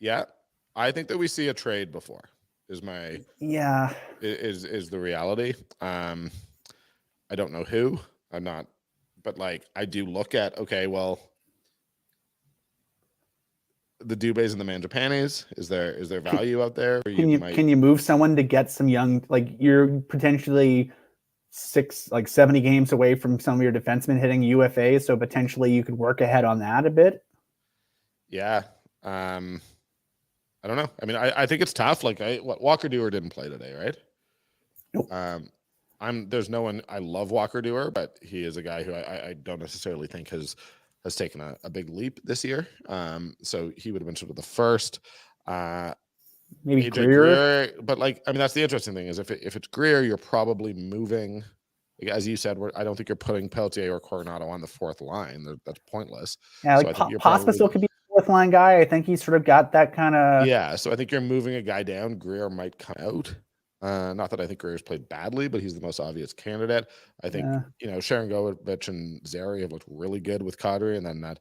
Speaker 1: Yeah, I think that we see a trade before. Is the reality. I don't know who. I'm not, but like I do look at, okay, well, the Dubés and the Mangiapanis, is there value out there?
Speaker 2: Can you move someone to get some young, like you're potentially 70 games away from some of your defensemen hitting UFA, so potentially you could work ahead on that a bit?
Speaker 1: Yeah. I don't know. I mean, I think it's tough. Like Walker Duehr didn't play today, right?
Speaker 2: Nope.
Speaker 1: There's no one. I love Walker Duehr, but he is a guy who I don't necessarily think has taken a big leap this year. So he would have been sort of the first.
Speaker 2: Maybe Greer.
Speaker 1: But like, I mean, that's the interesting thing is if it's Greer, you're probably moving. Like, as you said, I don't think you're putting Pelletier or Coronado on the fourth line. That's pointless.
Speaker 2: Yeah, like Pospisil could be the fourth line guy. I think he's sort of got that kind of.
Speaker 1: Yeah, so I think you're moving a guy down. Greer might come out. Not that I think Greer's played badly, but he's the most obvious candidate. I think, Sharangovich and Zary have looked really good with Kadri, and then that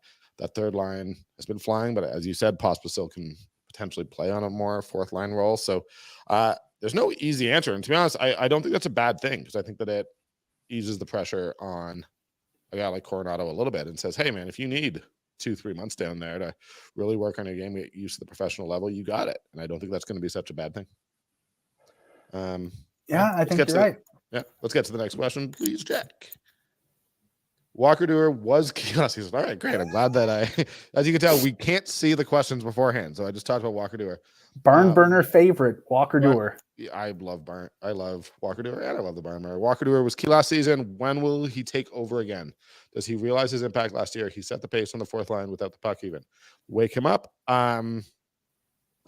Speaker 1: third line has been flying. But as you said, Pospisil can potentially play on a more fourth line role. So there's no easy answer. And to be honest, I don't think that's a bad thing because I think that it eases the pressure on a guy like Coronado a little bit and says, hey, man, if you need 2-3 months down there to really work on your game, get used to the professional level, you got it. And I don't think that's going to be such a bad thing.
Speaker 2: I think you're right.
Speaker 1: Yeah, let's get to the next question, please, Jack. Walker Duehr was key last season. All right, great. I'm glad that as you can tell, we can't see the questions beforehand. So I just talked about Walker Duehr.
Speaker 2: Barn burner favorite, Walker Duehr.
Speaker 1: I love Walker Duehr, and I love the barn burner. Walker Duehr was key last season. When will he take over again? Does he realize his impact last year? He set the pace on the fourth line without the puck even. Wake him up. I mean,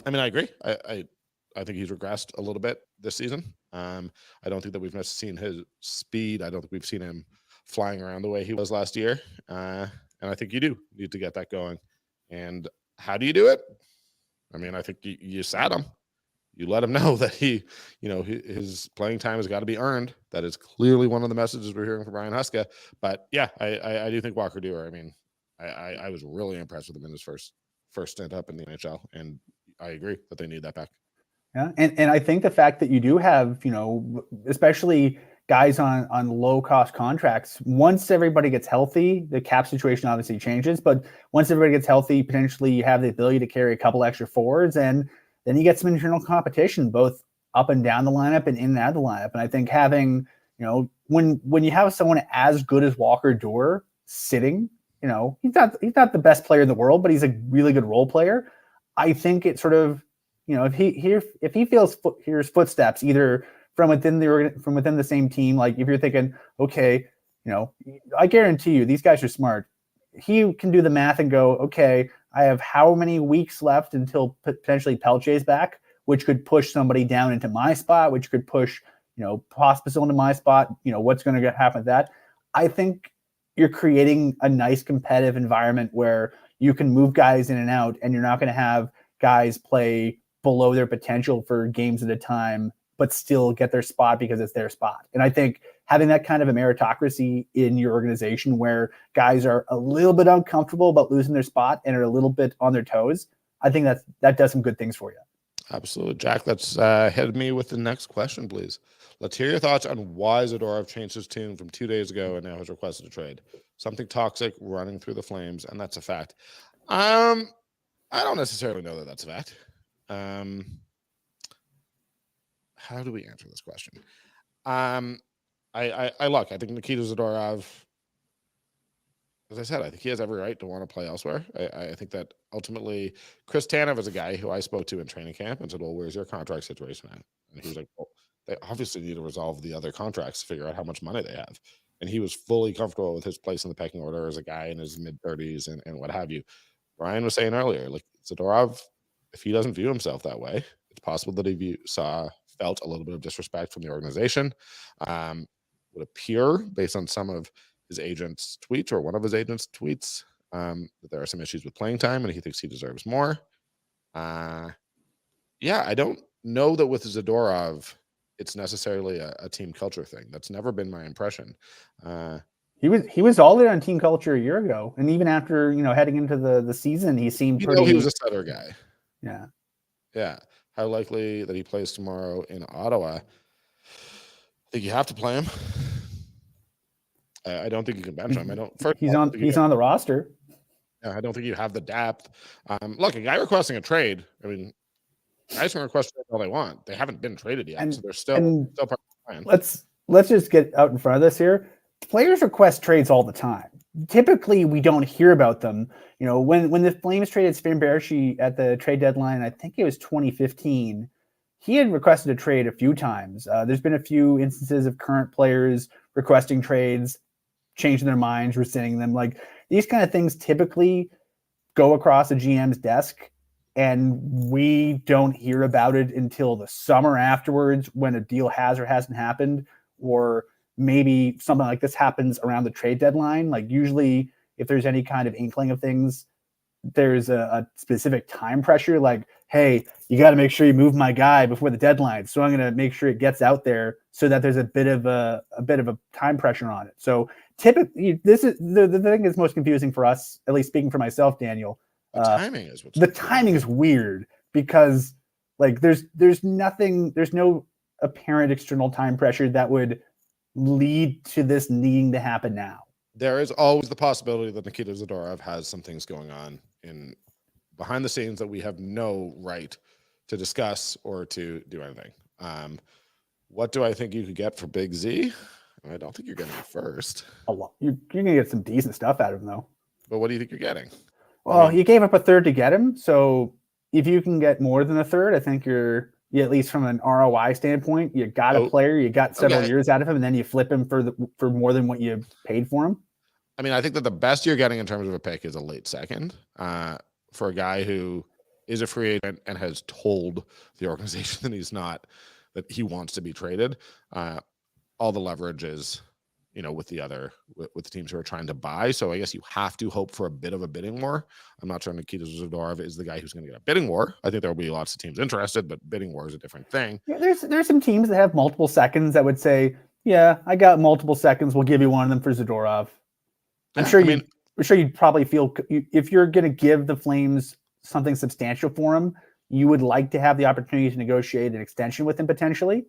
Speaker 1: I agree. I think he's regressed a little bit this season. I don't think that we've necessarily seen his speed. I don't think we've seen him flying around the way he was last year. And I think you do need to get that going. And how do you do it? I mean, I think you sat him. You let him know that his playing time has got to be earned. That is clearly one of the messages we're hearing from Brian Huska. But yeah, I do think Walker Duehr. I mean, I was really impressed with him in his first stint up in the NHL. And I agree that they need that back.
Speaker 2: Yeah, and I think the fact that you do have, especially guys on low cost contracts, once everybody gets healthy, the cap situation obviously changes. But once everybody gets healthy, potentially you have the ability to carry a couple extra forwards, and then you get some internal competition, both up and down the lineup and in and out of the lineup. And I think having, when you have someone as good as Walker Duehr sitting, he's not the best player in the world, but he's a really good role player. I think it sort of, if he hears footsteps either from within the same team, like if you're thinking, okay, I guarantee you these guys are smart. He can do the math and go, okay, I have how many weeks left until potentially Pelche's back, which could push somebody down into my spot, which could push, Pospisil into my spot. What's going to happen with that? I think you're creating a nice competitive environment where you can move guys in and out, and you're not going to have guys play below their potential for games at a time, but still get their spot because it's their spot. And I think having that kind of a meritocracy in your organization where guys are a little bit uncomfortable about losing their spot and are a little bit on their toes, I think that does some good things for you.
Speaker 1: Absolutely. Jack, let's hit me with the next question, please. Let's hear your thoughts on why Zadorov changed his tune from 2 days ago and now has requested a trade. Something toxic running through the Flames, and that's a fact. I don't necessarily know that that's a fact. How do we answer this question? I think Nikita Zadorov, as I said, I think he has every right to want to play elsewhere. I think that ultimately Chris Tanev is a guy who I spoke to in training camp and said, well, where's your contract situation at? And he was like, well, they obviously need to resolve the other contracts to figure out how much money they have. And he was fully comfortable with his place in the pecking order as a guy in his mid-30s and what have you. Brian was saying earlier, like Zadorov, if he doesn't view himself that way, it's possible that he felt a little bit of disrespect from the organization. Would appear, based on some of his agent's tweets or one of his agent's tweets, that there are some issues with playing time and he thinks he deserves more. I don't know that with Zadorov, it's necessarily a team culture thing. That's never been my impression.
Speaker 2: He was all in on team culture a year ago, and even after heading into the season, he seemed pretty.
Speaker 1: He was a setter guy.
Speaker 2: Yeah.
Speaker 1: How likely that he plays tomorrow in Ottawa? I think you have to play him. I don't think you can bench him.
Speaker 2: He's on the roster.
Speaker 1: Yeah, I don't think you have the depth. Look, a guy requesting a trade. I mean, guys can request trades all they want. They haven't been traded yet, so they're still part of the plan.
Speaker 2: Let's just get out in front of this here. Players request trades all the time. Typically, we don't hear about them. When the Flames traded Sven Baertschi at the trade deadline, I think it was 2015, he had requested a trade a few times. There's been a few instances of current players requesting trades, changing their minds, rescinding them. Like these kind of things typically go across a GM's desk, and we don't hear about it until the summer afterwards when a deal has or hasn't happened, or maybe something like this happens around the trade deadline. Like usually if there's any kind of inkling of things, there's a specific time pressure. Like, hey, you got to make sure you move my guy before the deadline. So I'm going to make sure it gets out there so that there's a bit of a time pressure on it. So typically this is the thing that's most confusing for us, at least speaking for myself, Daniel. The timing is weird because like there's no apparent external time pressure that would lead to this needing to happen now.
Speaker 1: There is always the possibility that Nikita Zadorov has some things going on in behind the scenes that we have no right to discuss or to do anything. What do I think you could get for Big Z? I don't think you're getting it first.
Speaker 2: A lot. You're going to get some decent stuff out of him, though.
Speaker 1: But what do you think you're getting?
Speaker 2: Well, you gave up a third to get him, so if you can get more than a third, I think you're at least from an ROI standpoint, you got a player, you got several years out of him, and then you flip him for more than what you paid for him.
Speaker 1: I mean, I think that the best you're getting in terms of a pick is a late second for a guy who is a free agent and has told the organization that he wants to be traded. All the leverage is, with the teams who are trying to buy. So I guess you have to hope for a bit of a bidding war. I'm not sure Nikita Zadorov is the guy who's going to get a bidding war. I think there will be lots of teams interested, but bidding war is a different thing.
Speaker 2: Yeah, there's some teams that have multiple seconds that would say, yeah, I got multiple seconds. We'll give you one of them for Zadorov. I'm sure you'd probably feel if you're going to give the Flames something substantial for him, you would like to have the opportunity to negotiate an extension with him potentially.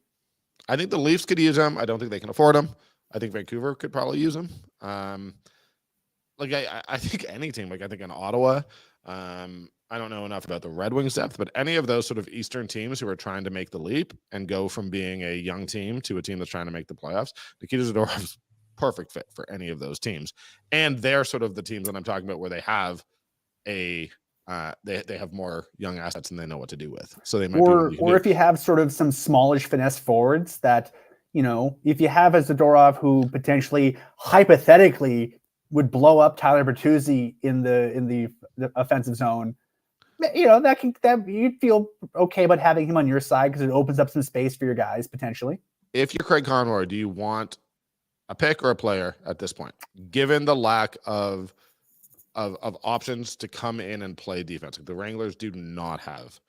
Speaker 1: I think the Leafs could use him. I don't think they can afford him. I think Vancouver could probably use him. I think any team, like I think in Ottawa, I don't know enough about the Red Wings depth, but any of those sort of Eastern teams who are trying to make the leap and go from being a young team to a team that's trying to make the playoffs, Nikita Zadorov's perfect fit for any of those teams. And they're sort of the teams that I'm talking about where they have they have more young assets and they know what to do with. So they might
Speaker 2: or if you have sort of some smallish finesse forwards that, if you have a Zadorov who potentially hypothetically would blow up Tyler Bertuzzi in the offensive zone, that you'd feel okay about having him on your side because it opens up some space for your guys potentially.
Speaker 1: If you're Craig Conroy, do you want a pick or a player at this point, given the lack of options to come in and play defense? Like the Wranglers do not have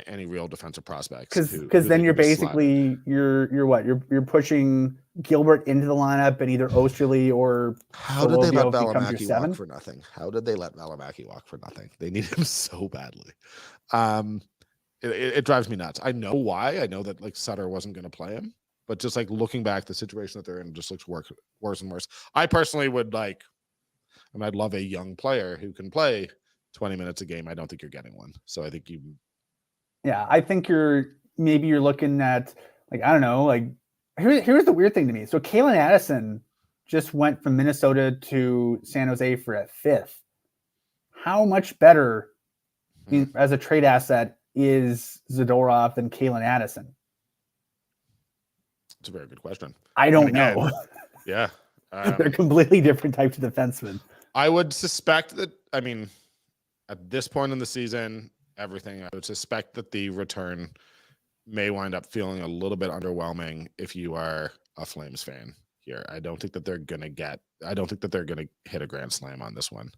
Speaker 1: any real defensive prospects.
Speaker 2: Because then you're basically you're pushing Gilbert into the lineup and either Osterley or
Speaker 1: how did they let Valimaki walk for nothing? How did they let Valimaki walk for nothing? They need him so badly. It drives me nuts. I know why. I know that like Sutter wasn't going to play him, but just like looking back, the situation that they're in just looks worse and worse. I personally would I'd love a young player who can play 20 minutes a game. I don't think you're getting one. So I think
Speaker 2: I think you're looking at I don't know, here's the weird thing to me. So Kalen Addison just went from Minnesota to San Jose for a fifth. How much better as a trade asset is Zadorov than Kalen Addison?
Speaker 1: It's a very good question.
Speaker 2: I don't know.
Speaker 1: Yeah.
Speaker 2: They're completely different types of defensemen.
Speaker 1: I would suspect that, at this point in the season, everything, I would suspect that the return may wind up feeling a little bit underwhelming if you are a Flames fan here. I don't think that they're going to hit a grand slam on this one,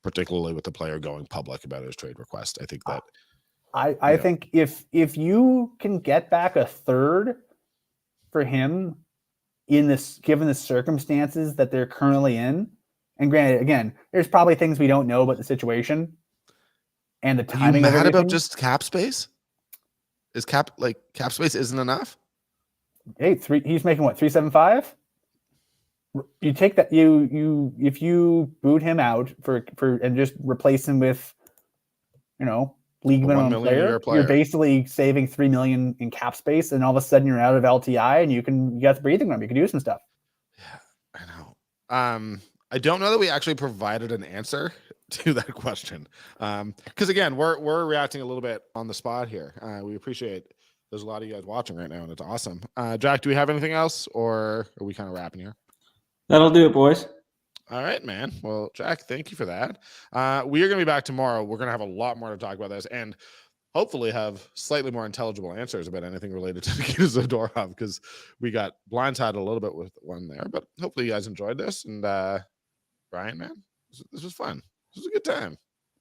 Speaker 1: particularly with the player going public about his trade request. I think that
Speaker 2: I think if you can get back a third for him given the circumstances that they're currently in, and granted, again, there's probably things we don't know about the situation and the timing.
Speaker 1: Are you mad about just cap space? Is cap space isn't enough?
Speaker 2: Hey, he's making what, 375? You take that if you boot him out for and just replace him with league minimum player, you're basically saving $3 million in cap space, and all of a sudden you're out of LTI and you got the breathing room. You can do some stuff.
Speaker 1: Yeah, I know. I don't know that we actually provided an answer to that question. Because again, we're reacting a little bit on the spot here. We appreciate there's a lot of you guys watching right now, and it's awesome. Jack, do we have anything else, or are we kind of wrapping here?
Speaker 7: That'll do it, boys.
Speaker 1: All right, man. Well, Jack, thank you for that. We are going to be back tomorrow. We're going to have a lot more to talk about this, and hopefully have slightly more intelligible answers about anything related to Nikita Zadorov, because we got blindsided a little bit with one there. But hopefully you guys enjoyed this. And Brian, man, this was fun. This was a good time.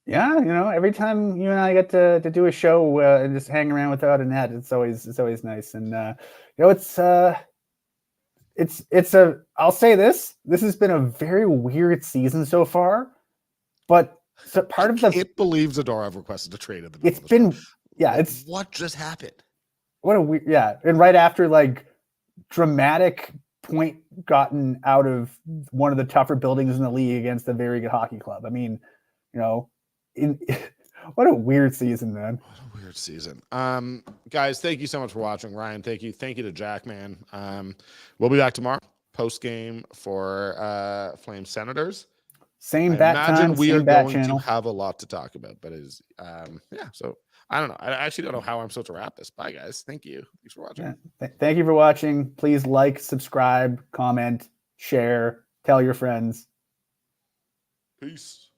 Speaker 2: Yeah, every time you and I get to do a show and just hang around without a net, it's always nice. And I'll say this has been a very weird season so far, but part of the
Speaker 1: can't believe Zadorov requested a trade at the
Speaker 2: it's been
Speaker 1: what just happened?
Speaker 2: What a weird, and right after dramatic point gotten out of one of the tougher buildings in the league against a very good hockey club. I mean, what a weird season, man.
Speaker 1: What a weird season. Guys, thank you so much for watching. Ryan, thank you to Jack, man. We'll be back tomorrow post game for Flames Senators.
Speaker 2: Same bat time.
Speaker 1: Imagine we are going
Speaker 2: channel.
Speaker 1: to have a lot to talk about, but so I don't know. I actually don't know how I'm supposed to wrap this. Bye, guys. Thank you. Thanks for watching.
Speaker 2: Yeah. Thank you for watching. Please like, subscribe, comment, share, tell your friends.
Speaker 1: Peace.